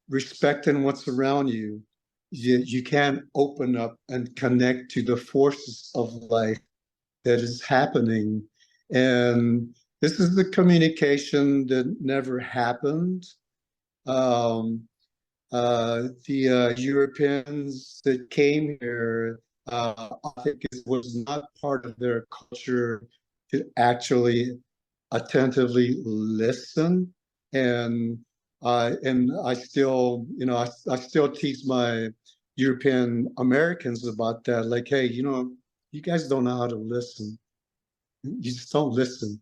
respecting what's around you, you can open up and connect to the forces of life that is happening. And this is the communication that never happened. The Europeans that came here, I think it was not part of their culture to actually attentively listen. And I still, I still teach my European Americans about that. Like, hey, you guys don't know how to listen. You just don't listen.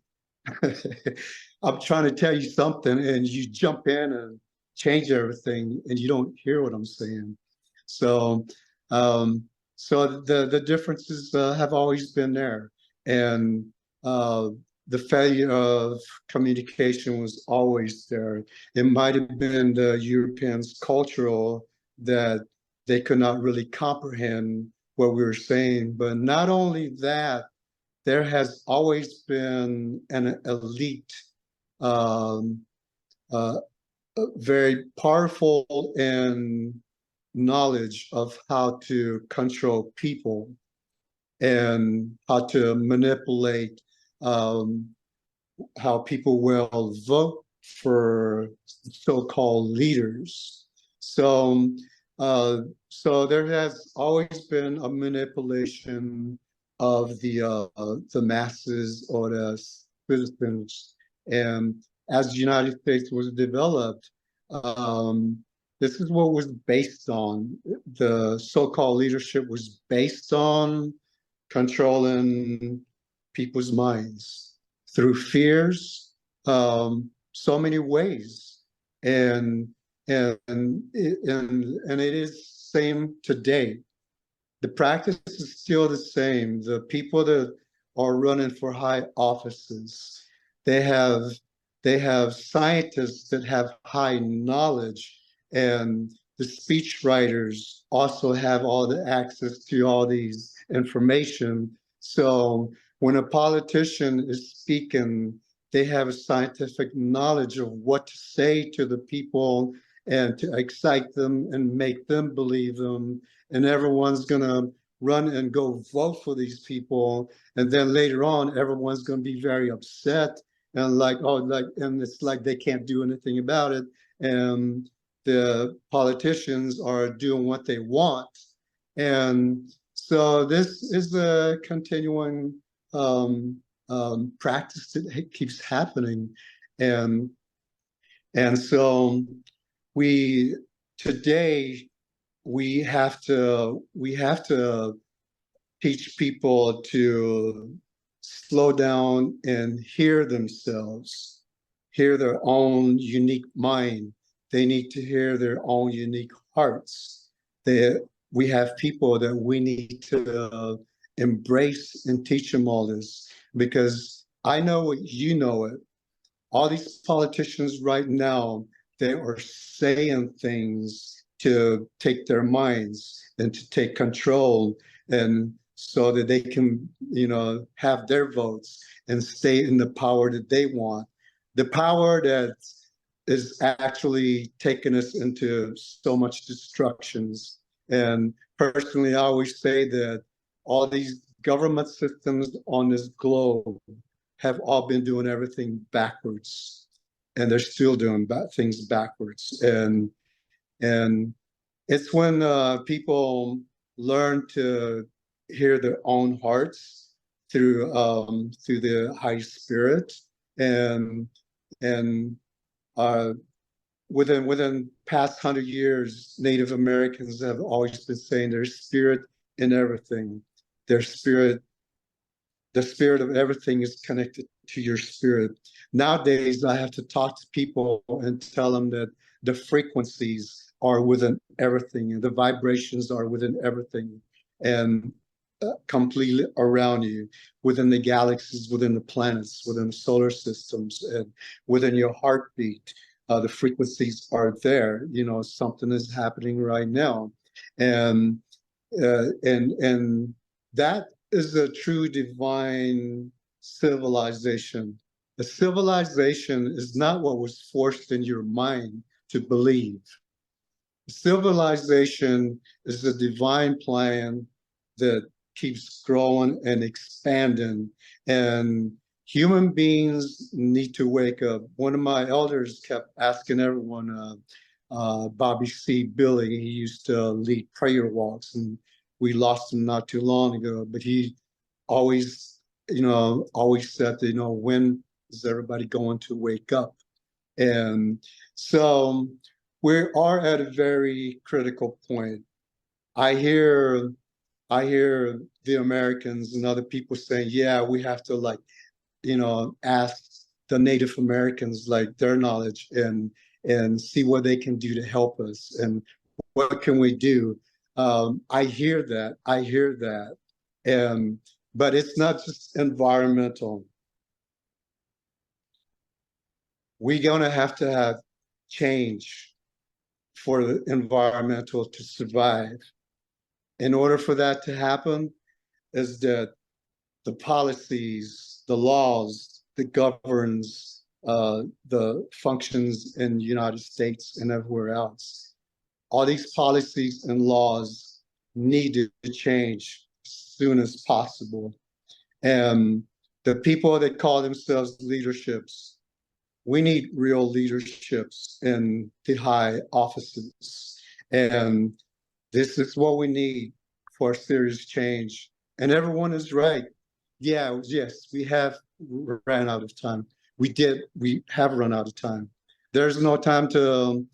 I'm trying to tell you something and you jump in and change everything and you don't hear what I'm saying. So, the differences have always been there, and the failure of communication was always there. It might have been the Europeans' cultural that they could not really comprehend what we were saying, but not only that, there has always been an elite, um, uh, very powerful in knowledge of how to control people and how to manipulate, um, how people will vote for so-called leaders. So, so there has always been a manipulation of the masses or the citizens, and as the United States was developed, um, this is what was based on. The so-called leadership was based on controlling people's minds through fears, so many ways, and and it is same today. The practice is still the same. The people that are running for high offices, they have scientists that have high knowledge, and the speech writers also have all the access to all these information. So when a politician is speaking, they have a scientific knowledge of what to say to the people and to excite them and make them believe them, and everyone's going to run and go vote for these people, and then later on everyone's going to be very upset and like, oh, like, and it's like they can't do anything about it, and the politicians are doing what they want. And so this is a continuing practice that keeps happening. And so we today we have to teach people to slow down and hear themselves, hear their own unique mind. They need to hear their own unique hearts. We have people that we need to embrace and teach them all this, because I know it, you know it. All these politicians right now, they are saying things to take their minds and to take control, and so that they can, have their votes and stay in the power that they want. The power that is actually taking us into so much destructions. And personally, I always say that all these government systems on this globe have all been doing everything backwards, and they're still doing things backwards. And it's when people learn to hear their own hearts through the high spirit, and and uh, within past 100 years, Native Americans have always been saying there's spirit in everything. Their spirit, the spirit of everything is connected to your spirit. Nowadays, I have to talk to people and tell them that the frequencies are within everything, and the vibrations are within everything, and completely around you, within the galaxies, within the planets, within the solar systems, and within your heartbeat. The frequencies are there. Something is happening right now, and and that is a true divine civilization. A civilization is not what was forced in your mind to believe. Civilization is a divine plan that keeps growing and expanding, and human beings need to wake up. One of my elders kept asking everyone, Bobby C. Billy, he used to lead prayer walks, and we lost him not too long ago, but he always, always said, when is everybody going to wake up? And so we are at a very critical point. I hear the Americans and other people saying, yeah, we have to like, ask the Native Americans like their knowledge and see what they can do to help us and what can we do. I hear that. But it's not just environmental. We're gonna have to have change for the environmental to survive. In order for that to happen, is that the policies, the laws that governs the functions in the United States and everywhere else, all these policies and laws need to change as soon as possible. And the people that call themselves leaderships, we need real leaderships in the high offices. And this is what we need for serious change. And everyone is right. Yes, we have ran out of time. We have run out of time. There's no time to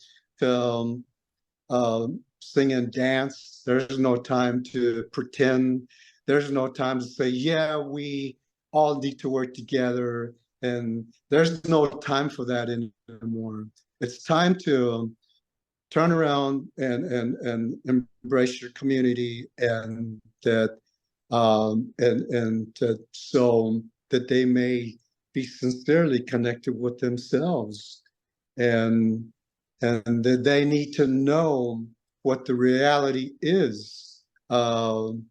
sing and dance. There's no time to pretend. There's no time to say, yeah, we all need to work together. And there's no time for that anymore. It's time to turn around and embrace your community and that so that they may be sincerely connected with themselves and that they need to know what the reality is and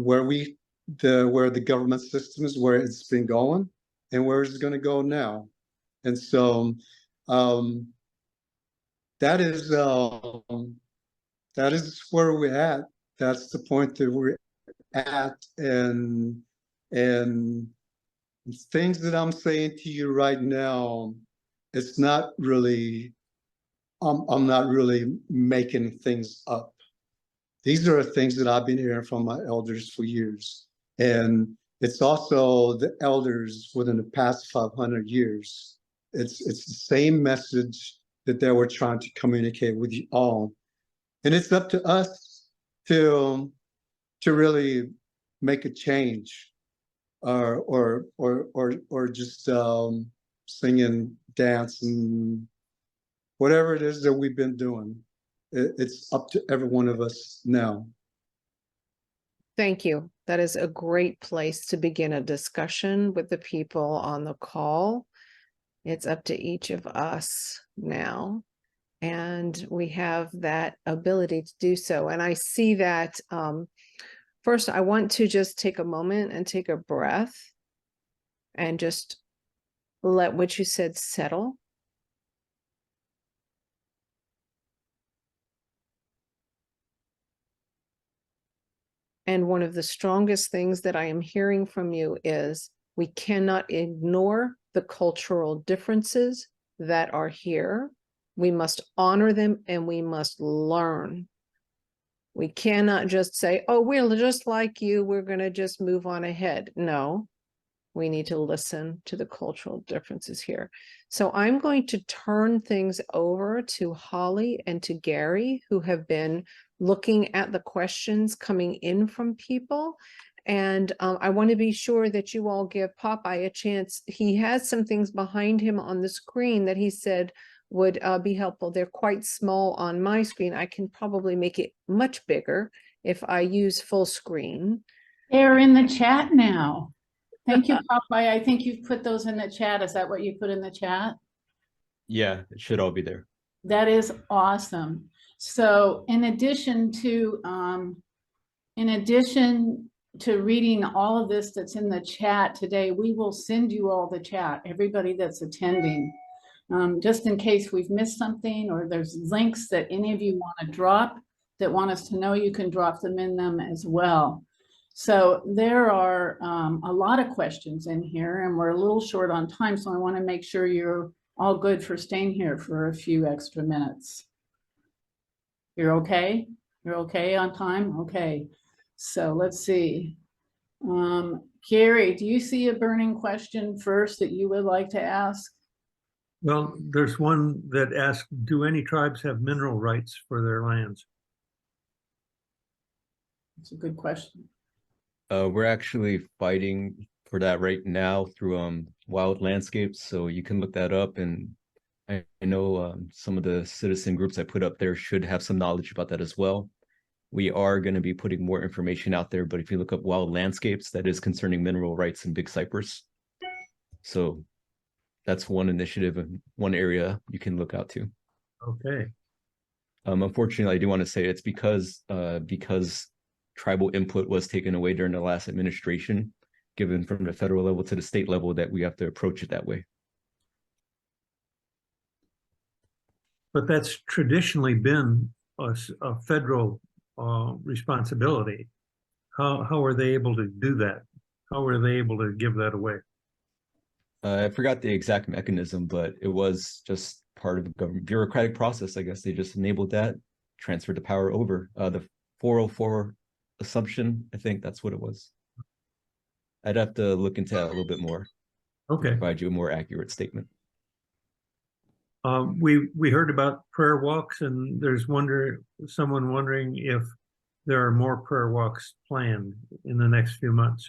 where the government system is, where it's been going and where it's going to go now. And so that is where we're at. That's the point that we're at, and things that I'm saying to you right now, it's not really. I'm not really making things up. These are things that I've been hearing from my elders for years, and it's also the elders within the past 500 years. It's the same message that they were trying to communicate with you all. And it's up to us to really make a change or just sing and dance and whatever it is that we've been doing. It's up to every one of us now. Thank you. That is a great place to begin a discussion with the people on the call. It's up to each of us now, and we have that ability to do so. And I see that first, I want to just take a moment and take a breath and just let what you said settle. And one of the strongest things that I am hearing from you is we cannot ignore the cultural differences that are here. We must honor them and we must learn. We cannot just say, oh, we're just like you, we're going to just move on ahead. No, we need to listen to the cultural differences here. So I'm going to turn things over to Holly and to Gary, who have been looking at the questions coming in from people. And I want to be sure that you all give Popeye a chance. He has some things behind him on the screen that he said would be helpful. They're quite small on my screen. I can probably make it much bigger if I use full screen. They're in the chat now. Thank you, Popeye. I think you've put those in the chat. Is that what you put in the chat? Yeah, it should all be there. That is awesome. So in addition to reading all of this that's in the chat today, we will send you all the chat, everybody that's attending, just in case we've missed something or there's links that any of you want to drop that want us to know, you can drop them in them as well. So there are a lot of questions in here and we're a little short on time. So I want to make sure you're all good for staying here for a few extra minutes. You're okay? You're okay on time? Okay. So let's see. Gary, do you see a burning question first that you would like to ask? Well, there's one that asks, do any tribes have mineral rights for their lands? It's a good question. We're actually fighting for that right now through Wild Landscapes, so you can look that up. And I know some of the citizen groups I put up there should have some knowledge about that as well. We are going to be putting more information out there, but if you look up Wild Landscapes, that is concerning mineral rights in Big Cypress. So that's one initiative and one area you can look out to. Okay. Unfortunately, I do want to say it's because tribal input was taken away during the last administration, given from the federal level to the state level, that we have to approach it that way. But that's traditionally been a federal responsibility. How are they able to do that? How were they able to give that away? I forgot the exact mechanism, but it was just part of the government bureaucratic process. I guess they just enabled that, transferred the power over. The 404 assumption, I think that's what it was. I'd have to look into that a little bit more. Okay. Provide you a more accurate statement. We heard about prayer walks, and there's someone wondering if there are more prayer walks planned in the next few months,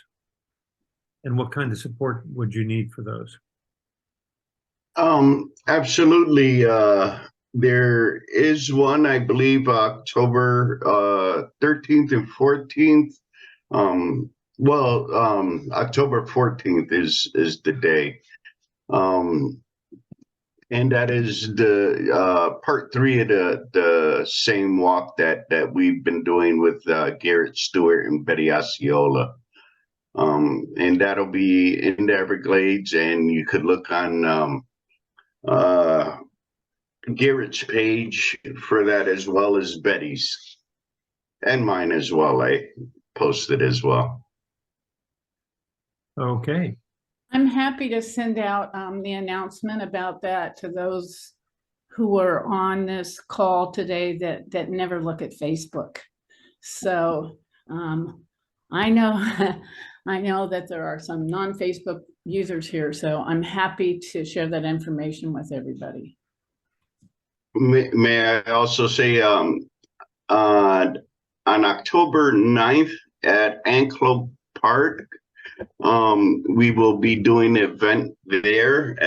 and what kind of support would you need for those? Absolutely. There is one, I believe, October 13th and 14th. October 14th is the day. And that is the part 3 of the same walk that we've been doing with Garrett Stewart and Betty Osceola. And that'll be in the Everglades, and you could look on Garrett's page for that, as well as Betty's and mine as well. I posted as well. Okay. I'm happy to send out the announcement about that to those who are on this call today that never look at Facebook. So I know I know that there are some non-Facebook users here, so I'm happy to share that information with everybody. May I also say on October 9th at Anclo Park, we will be doing an event there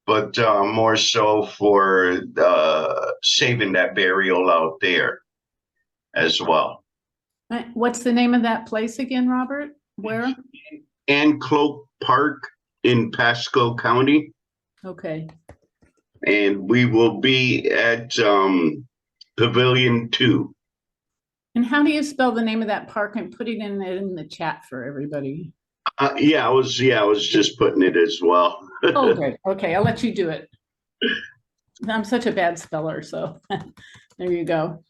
but more so for saving that burial out there as well. What's the name of that place again, Robert? Where? Anclo Park in Pasco County. Okay. And we will be at Pavilion 2. And how do you spell the name of that park? I'm putting it in the chat for everybody. I was just putting it as well. Oh, good. Okay, I'll let you do it. I'm such a bad speller, so there you go.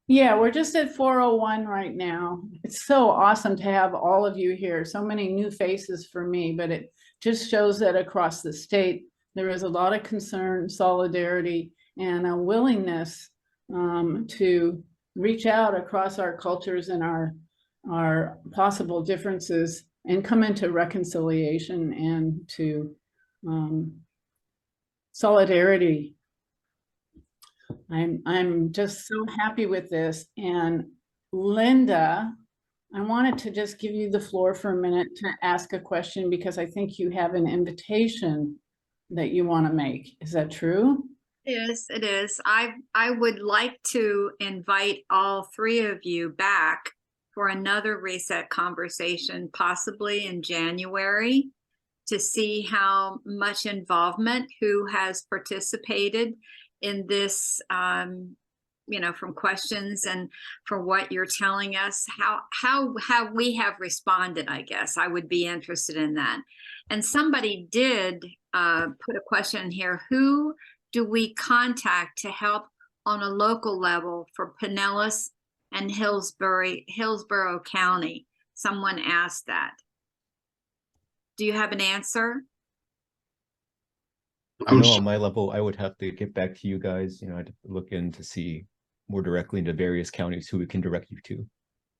Yeah, we're just at 4:01 right now. It's so awesome to have all of you here. So many new faces for me, but it just shows that across the state, there is a lot of concern, solidarity, and a willingness to reach out across our cultures and our possible differences and come into reconciliation and to solidarity. I'm just so happy with this. And Linda, I wanted to just give you the floor for a minute to ask a question, because I think you have an invitation that you want to make. Is that true? Yes, it is. I would like to invite all 3 of you back for another reset conversation, possibly in January, to see how much involvement, who has participated in this, from questions and for what you're telling us, how we have responded. I guess I would be interested in that. And somebody did put a question here: who do we contact to help on a local level for Pinellas and Hillsborough County? Someone asked that. Do you have an answer? I know on my level, I would have to get back to you guys. I'd look in to see more directly into various counties who we can direct you to.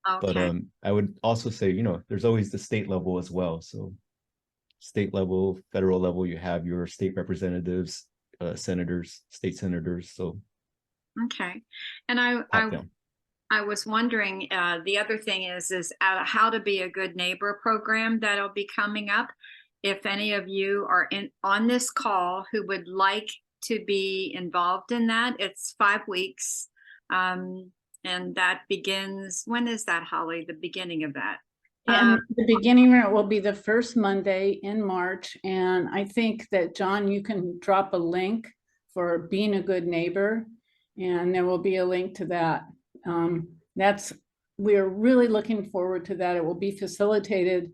Okay. But I would also say, there's always the state level as well. So state level, federal level, you have your state representatives, senators, state senators. So Okay. And I was wondering, the other thing is how to be a good neighbor program that'll be coming up. If any of you are on this call who would like to be involved in that, it's 5 weeks. And that begins, when is that, Holly? The beginning of that? And the beginning will be the first Monday in March. And I think that, John, you can drop a link for being a good neighbor, and there will be a link to that. We're really looking forward to that. It will be facilitated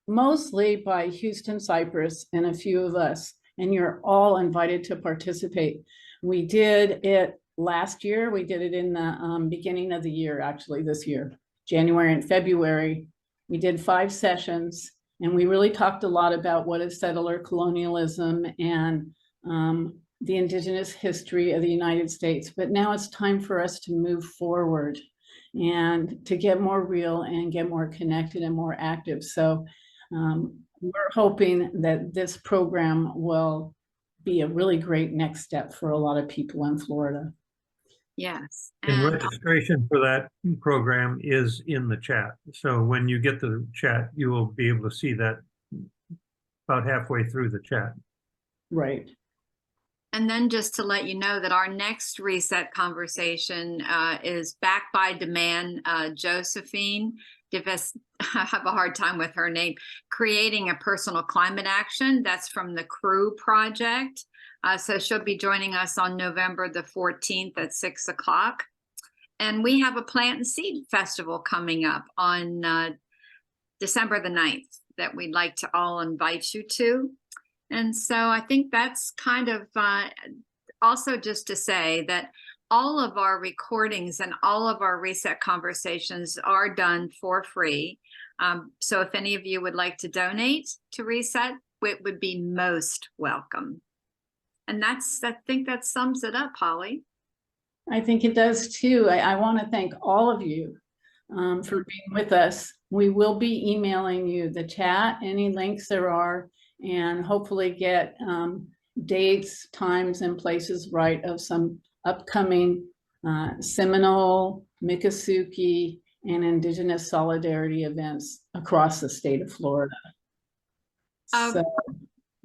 mostly by Houston Cypress and a few of us, and you're all invited to participate. We did it last year. We did it in the beginning of the year, actually this year, January and February. We did 5 sessions, and we really talked a lot about what is settler colonialism and the indigenous history of the United States. But now it's time for us to move forward and to get more real and get more connected and more active. So we're hoping that this program will be a really great next step for a lot of people in Florida. Yes. And registration for that program is in the chat. So when you get the chat, you will be able to see that about halfway through the chat. Right. And then just to let you know that our next reset conversation is back by demand. Josephine, I have a hard time with her name, creating a personal climate action. That's from the Crew Project. So she'll be joining us on November the 14th at 6 o'clock. And we have a Plant and Seed Festival coming up on December the 9th that we'd like to all invite you to. And so I think that's kind of also just to say that all of our recordings and all of our reset conversations are done for free. So if any of you would like to donate to Reset, it would be most welcome. And I think that sums it up, Holly. I think it does too. I want to thank all of you for being with us. We will be emailing you the chat, any links there are, and hopefully get dates, times, and places right of some upcoming Seminole, Miccosukee, and Indigenous Solidarity events across the state of Florida. So,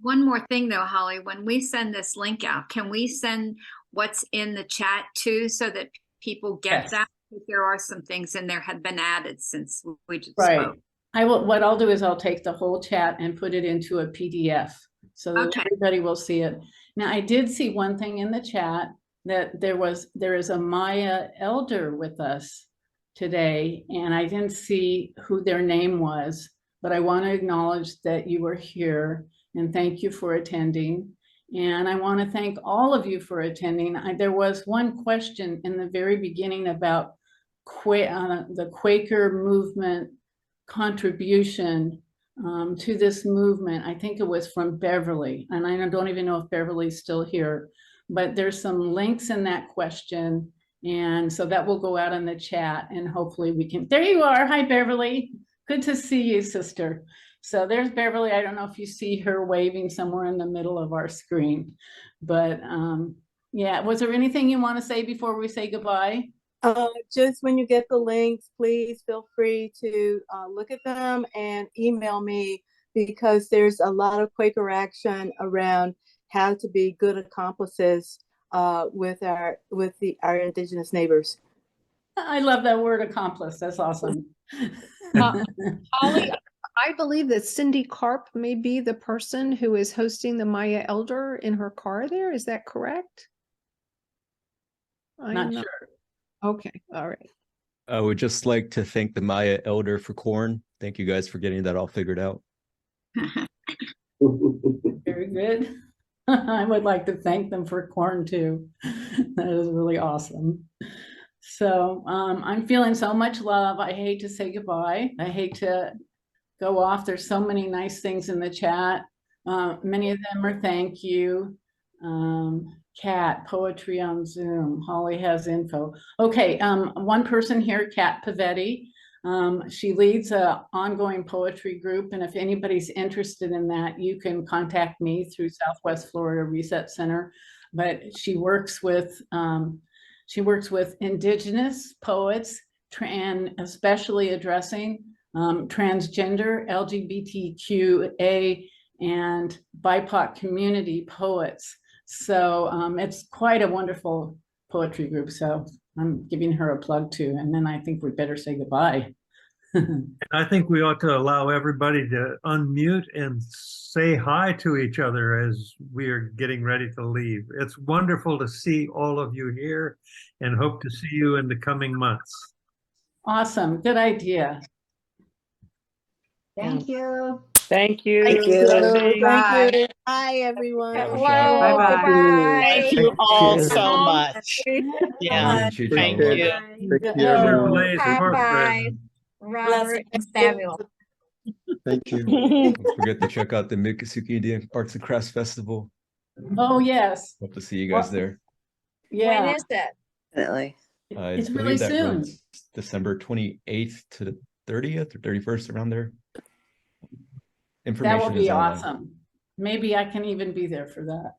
one more thing though, Holly, when we send this link out, can we send what's in the chat too, so that people get that? There are some things in there have been added since we just spoke. What I'll do is I'll take the whole chat and put it into a PDF so that everybody will see it. Now, I did see one thing in the chat, that there is a Maya elder with us today, and I didn't see who their name was, but I want to acknowledge that you were here and thank you for attending. And I want to thank all of you for attending. There was one question in the very beginning about the Quaker movement contribution to this movement. I think it was from Beverly, and I don't even know if Beverly's still here, but there's some links in that question. And so that will go out in the chat, and hopefully we can, there you are. Hi, Beverly. Good to see you, sister. So there's Beverly. I don't know if you see her waving somewhere in the middle of our screen, but yeah, was there anything you want to say before we say goodbye? Just when you get the links, please feel free to look at them and email me, because there's a lot of Quaker action around how to be good accomplices with our Indigenous neighbors. I love that word, accomplice. That's awesome. Holly, I believe that Cindy Karp may be the person who is hosting the Maya Elder in her car there. Is that correct? Not sure. Okay, all right. I would just like to thank the Maya Elder for corn. Thank you guys for getting that all figured out. Very good. I would like to thank them for corn too. That is really awesome. So I'm feeling so much love. I hate to say goodbye. I hate to go off. There's so many nice things in the chat. Many of them are thank you. Kat, poetry on Zoom. Holly has info. Okay, one person here, Kat Pavetti. She leads an ongoing poetry group, and if anybody's interested in that, you can contact me through Southwest Florida Reset Center. but she works with Indigenous poets, and especially addressing transgender, LGBTQA, and BIPOC community poets. So it's quite a wonderful poetry group. So I'm giving her a plug too. And then I think we better say goodbye. I think we ought to allow everybody to unmute and say hi to each other as we are getting ready to leave. It's wonderful to see all of you here and hope to see you in the coming months. Awesome. Good idea. Thank you. Thank you. Thank you. Blessings. Thank you. Bye, everyone. Hello. Bye-bye. Thank you all you. so much. Yeah. Thank Appreciate you. it. Thank you, everyone. Blaze Corporate. Robert and Samuel. Thank you. Don't forget to check out the Miccosukee Indian Arts and Crafts Festival. Oh, yes. Hope to see you guys there. Yeah. When is it? Definitely. I It's believe really that soon. runs December 28th to the 30th or 31st, around there. That Information will be is online. awesome. Maybe I can even be there for that.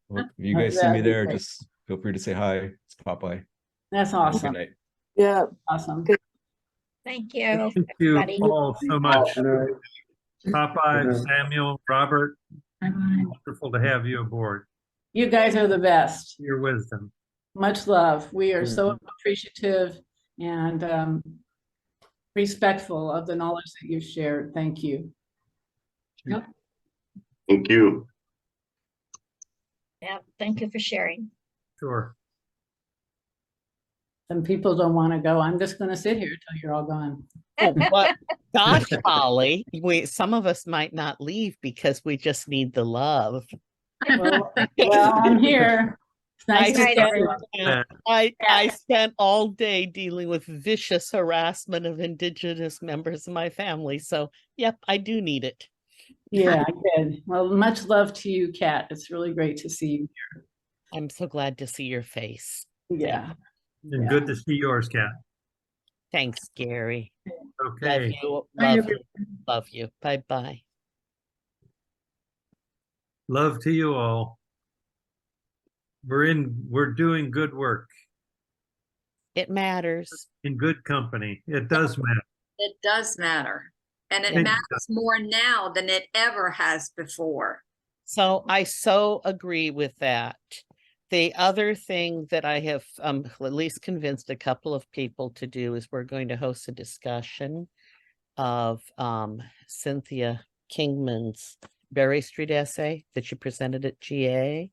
Well, if you Oh, guys see that'd me be there, great. just feel free to say hi. It's Popeye. That's Have a awesome. Good night. Yeah. Awesome. Thank you. Thank you everybody. all so much. Good night. Popeye, Good night. Samuel, Robert, Bye-bye. wonderful to have you aboard. You guys are the best. Your wisdom. Much love. We are so appreciative and respectful of the knowledge that you've shared. Thank you. Thank you. Yeah, thank you for sharing. Sure. Some people don't want to go. I'm just going to sit here until you're all gone. Oh, what? Gosh, Holly, some of us might not leave because we just need the love. Well, I'm here. It's nice to Right, see everyone. you. I spent all day dealing with vicious harassment of Indigenous members of my family. So, yep, I do need it. Yeah, I did. Well, much love to you, Kat. It's really great to see you. I'm so glad to see your face. Yeah. And good to see yours, Kat. Thanks, Gary. Okay. Love you. Love you. Bye-bye. Love to you all. We're doing good work It matters. in good company. It does matter. It does matter. And it Yeah. matters more now than it ever has before. So I so agree with that. The other thing that I have at least convinced a couple of people to do is we're going to host a discussion of Cynthia Kingman's Berry Street essay that she presented at GA.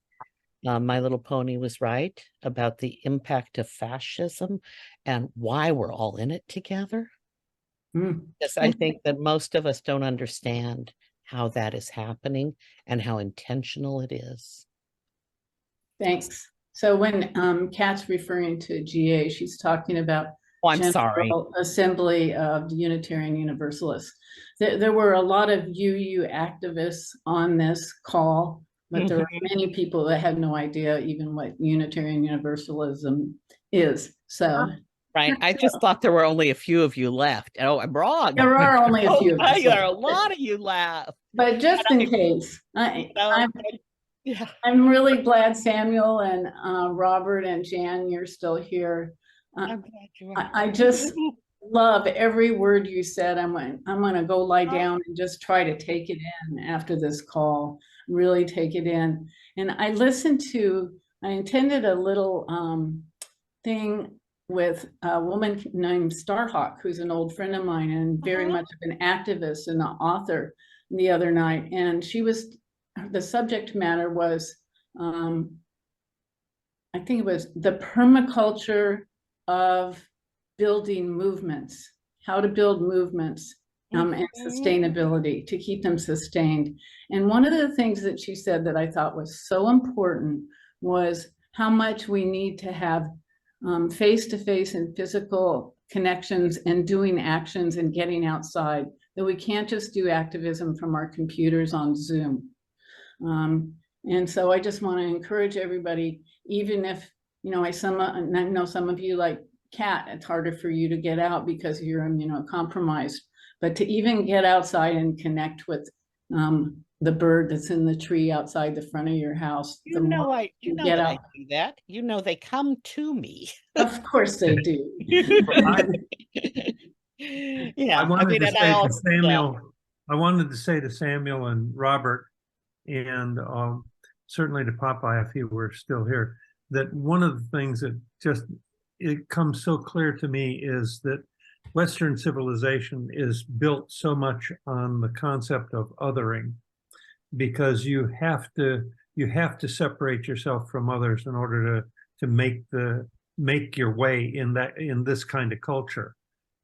My Little Pony was right about the impact of fascism and why we're all in it together. Because I think that most of us don't understand how that is happening and how intentional it is. Thanks. So when Kat's referring to GA, she's talking about Oh, I'm sorry. General Assembly of the Unitarian Universalists. There were a lot of UU activists on this call, but there are many people that had no idea even what Unitarian Universalism is. So Right. I just thought there were only a few of you left. Oh, I'm wrong. there are only a few of us There are a left. lot of you left. But just in case, Yeah. I'm really glad Samuel and Robert and Jan, you're still here. I'm glad you are. I just love every word you said. I'm going to go lie down and just try to take it in after this call, really take it in. And I intended a little thing with a woman named Starhawk, who's an old friend of mine and very much of an activist and an author, the other night. And the subject matter was, I think it was the permaculture of building movements, how to build movements and sustainability, to keep them sustained. And one of the things that she said that I thought was so important was how much we need to have face-to-face and physical connections and doing actions and getting outside, that we can't just do activism from our computers on Zoom. And so I just want to encourage everybody, even if, I know some of you like Kat, it's harder for you to get out because you're immunocompromised, but to even get outside and connect with the bird that's in the tree outside the front of your house. You the know, more you know get that I out. do that. You know, they come to me. Of course they do. Yeah, I wanted to and say to also, yeah. Samuel, I wanted to say to Samuel and Robert, and certainly to Popeye if he were still here, that one of the things that just it comes so clear to me is that Western civilization is built so much on the concept of othering, because you have to separate yourself from others in order to make your way in this kind of culture,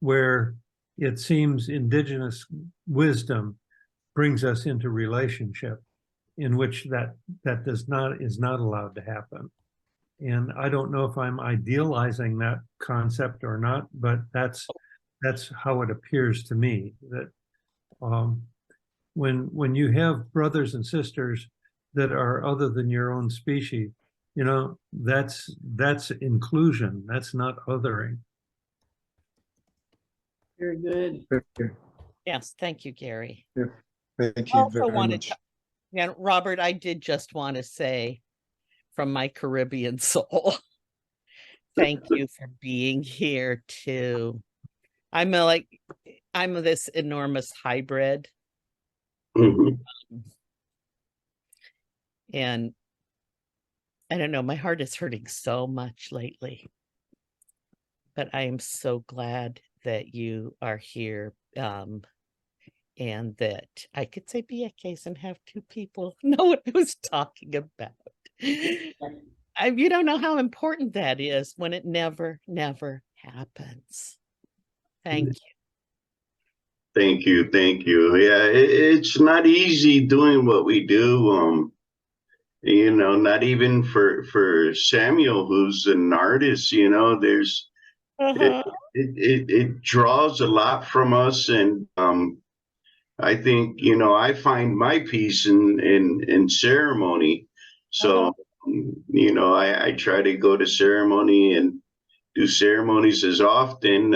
where it seems indigenous wisdom brings us into relationship in which that is not allowed to happen. And I don't know if I'm idealizing that concept or not, but that's how it appears to me, that when you have brothers and sisters that are other than your own species, you know, that's inclusion. That's not othering. Very good. Yes, thank you, Gary. Yeah, thank you Also very wanted much. to, yeah, Robert, I did just want to say from my Caribbean soul, thank you for being here too. I'm this enormous hybrid. Mhm. And I don't know, my heart is hurting so much lately. But I am so glad that you are here. And that I could say be a case and have two people know what I was talking about. You don't know how important that is when it never happens. Thank you. Thank you, thank you. Yeah, it's not easy doing what we do. You know, not even for Samuel, who's an artist. You know, there's Uh-huh. it draws a lot from us, and I think, you know, I find my peace in ceremony. So, you know, I try to go to ceremony and do ceremonies as often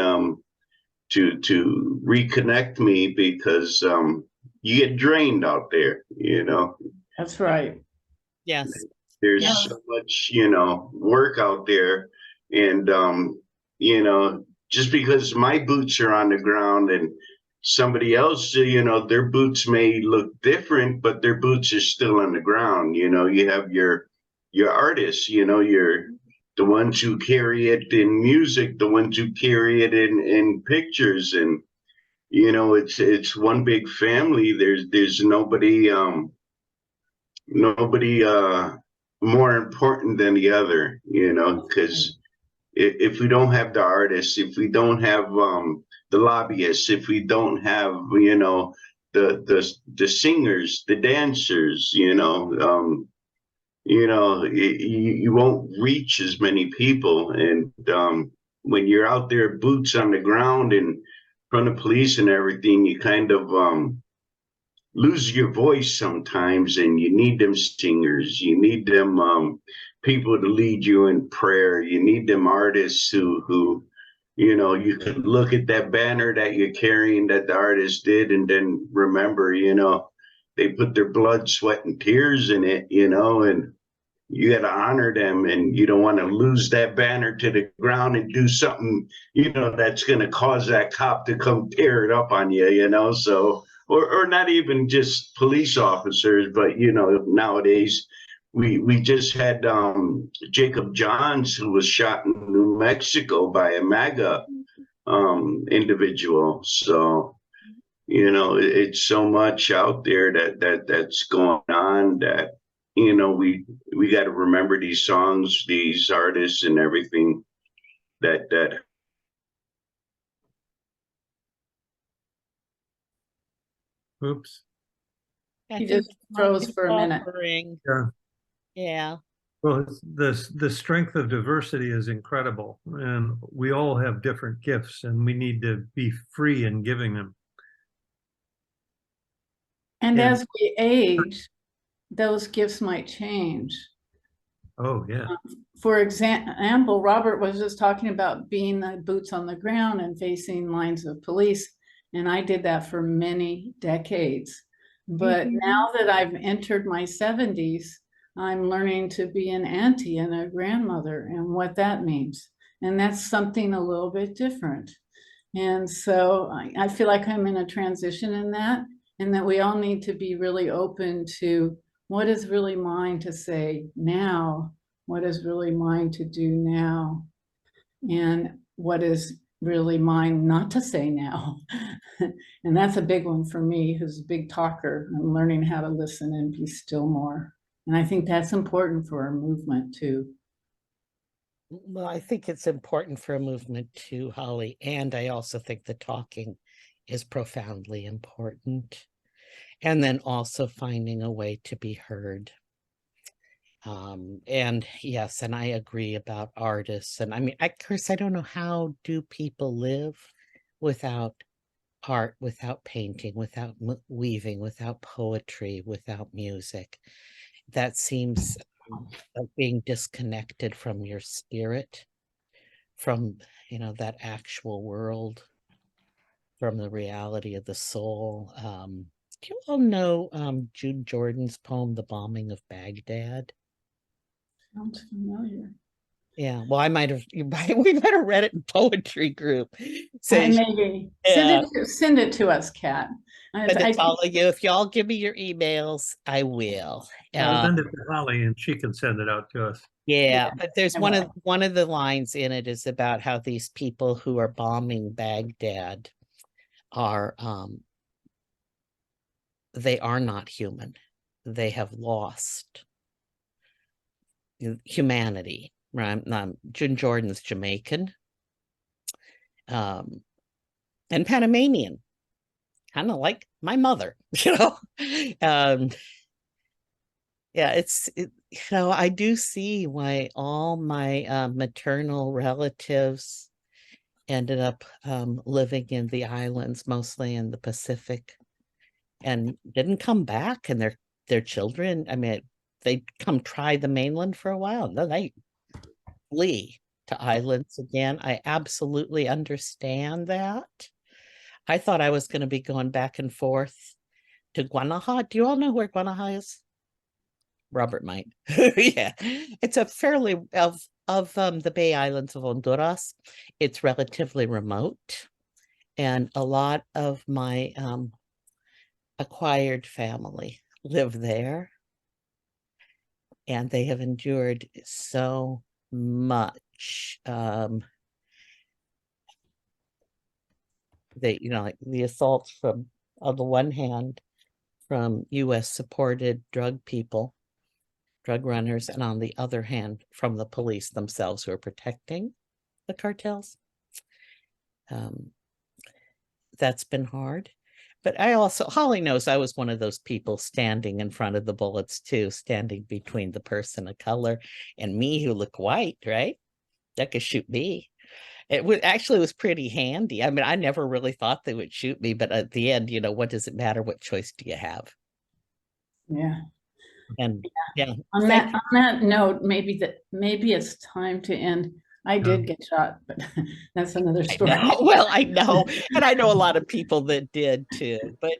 to reconnect me, because you get drained out there, you know. That's right. Yes. There's Yes. so much, you know, work out there. And, you know, just because my boots are on the ground and somebody else, you know, their boots may look different, but their boots are still on the ground. You know, you have your artists, you know, the ones who carry it in music, the ones who carry it in pictures. And, you know, it's one big family. There's nobody more important than the other, you know, because if we don't have the artists, if we don't have the lobbyists, if we don't have, you know, the singers, the dancers, you won't reach as many people. And when you're out there, boots on the ground in front of police and everything, you kind of lose your voice sometimes, and you need them singers, you need them people to lead you in prayer, you need them artists who you know, you can look at that banner that you're carrying that the artist did, and then remember, you know, they put their blood, sweat, and tears in it, you know, and you got to honor them, and you don't want to lose that banner to the ground and do something, you know, that's going to cause that cop to come tear it up on you, you know. So, or not even just police officers, but, you know, nowadays we just had Jacob Johns, who was shot in New Mexico by a MAGA individual. So, you know, it's so much out there that's going on, that, you know, we got to remember these songs, these artists, and everything that Oops. I You think just froze for a minute. offering. Yeah. Yeah. Well, the strength of diversity is incredible, and we all have different gifts, and we need to be free in giving them. And Yeah. as we age, those gifts might change. Oh, yeah. For example, Robert was just talking about being the boots on the ground and facing lines of police. And I did that for many decades. But Mhm. now that I've entered my 70s, I'm learning to be an auntie and a grandmother and what that means. And that's something a little bit different. And so I feel like I'm in a transition in that, and that we all need to be really open to what is really mine to say now, what is really mine to do now, and what is really mine not to say now. And that's a big one for me, who's a big talker. I'm learning how to listen and be still more. And I think that's important for our movement too. Well, I think it's important for a movement too, Holly. And I also think the talking is profoundly important. And then also finding a way to be heard. And yes, and I agree about artists. And I mean, Chris, I don't know, how do people live without art, without painting, without weaving, without poetry, without music? That seems like being disconnected from your spirit, from, that actual world, from the reality of the soul. Do you all know Jude Jordan's poem, The Bombing of Baghdad? Sounds familiar. Yeah, well, we might have read it in poetry group. So Maybe yeah. send it to us, Kat. But it's all of you. If y'all give me your emails, I will. I'll send it to Holly and she can send it out to us. Yeah, but there's I one of the lines in it is about how these people who are bombing Baghdad are they are not human. They have lost humanity. Right? June Jordan's Jamaican, and Panamanian, kind of like my mother, yeah, I do see why all my maternal relatives ended up living in the islands, mostly in the Pacific, and didn't come back. And their children, I mean, they come try the mainland for a while, then they flee to islands again. I absolutely understand that. I thought I was going to be going back and forth to Guanaja. Do you all know where Guanaja is? Robert might. Yeah, it's a fairly of the Bay Islands of Honduras. It's relatively remote, and a lot of my acquired family live there, and they have endured so much. They, like the assaults from, on the one hand, from US supported drug runners, and on the other hand, from the police themselves who are protecting the cartels. That's been hard. But I also, Holly knows I was one of those people standing in front of the bullets too, standing between the person of color and me who look white, right? That could shoot me. It was pretty handy. I mean, I never really thought they would shoot me, but at the end, what does it matter? What choice do you have? Yeah. And yeah. On that note, maybe it's time to end. I did get shot, but that's another story. Well, I know, and I know a lot of people that did too. But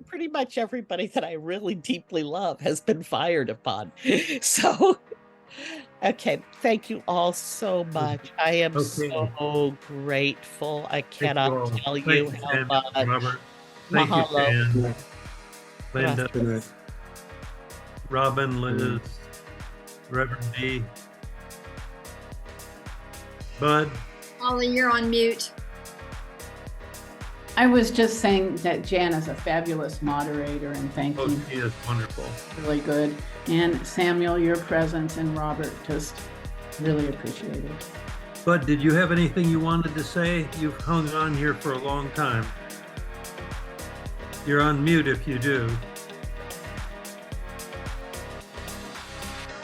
pretty much everybody that I really deeply love has been fired upon. So, okay, thank you all so much. I am so grateful. I cannot tell you how much. Robert. Thank mahalo. You, Linda, Robin, Liz, Reverend D. Bud. Holly, you're on mute. I was just saying that Jan is a fabulous moderator, and thank you. She is wonderful. Really good. And Samuel, your presence, and Robert, just really appreciated. Bud, did you have anything you wanted to say? You've hung on here for a long time. You're on mute if you do.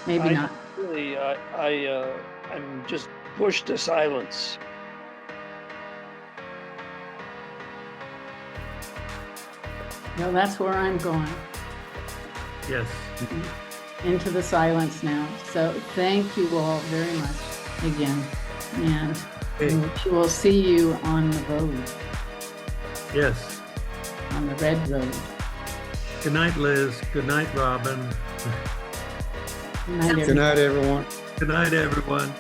Maybe not. Really, I'm just pushed to silence. No, that's where I'm going. Yes. Into the silence now. So thank you all very much again. And we will see you on the road. Yes. On the red road. Good night, Liz. Good night, Robin. Good night, everyone. Good night, everyone.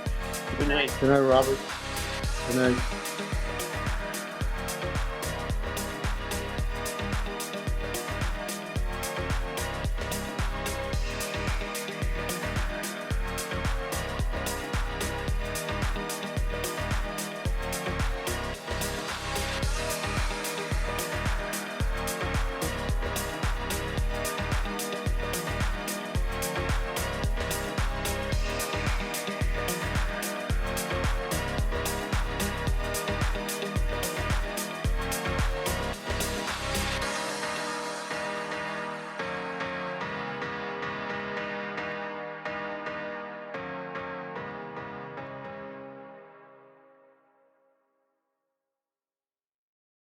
Good night. Good night, Robert. Good night.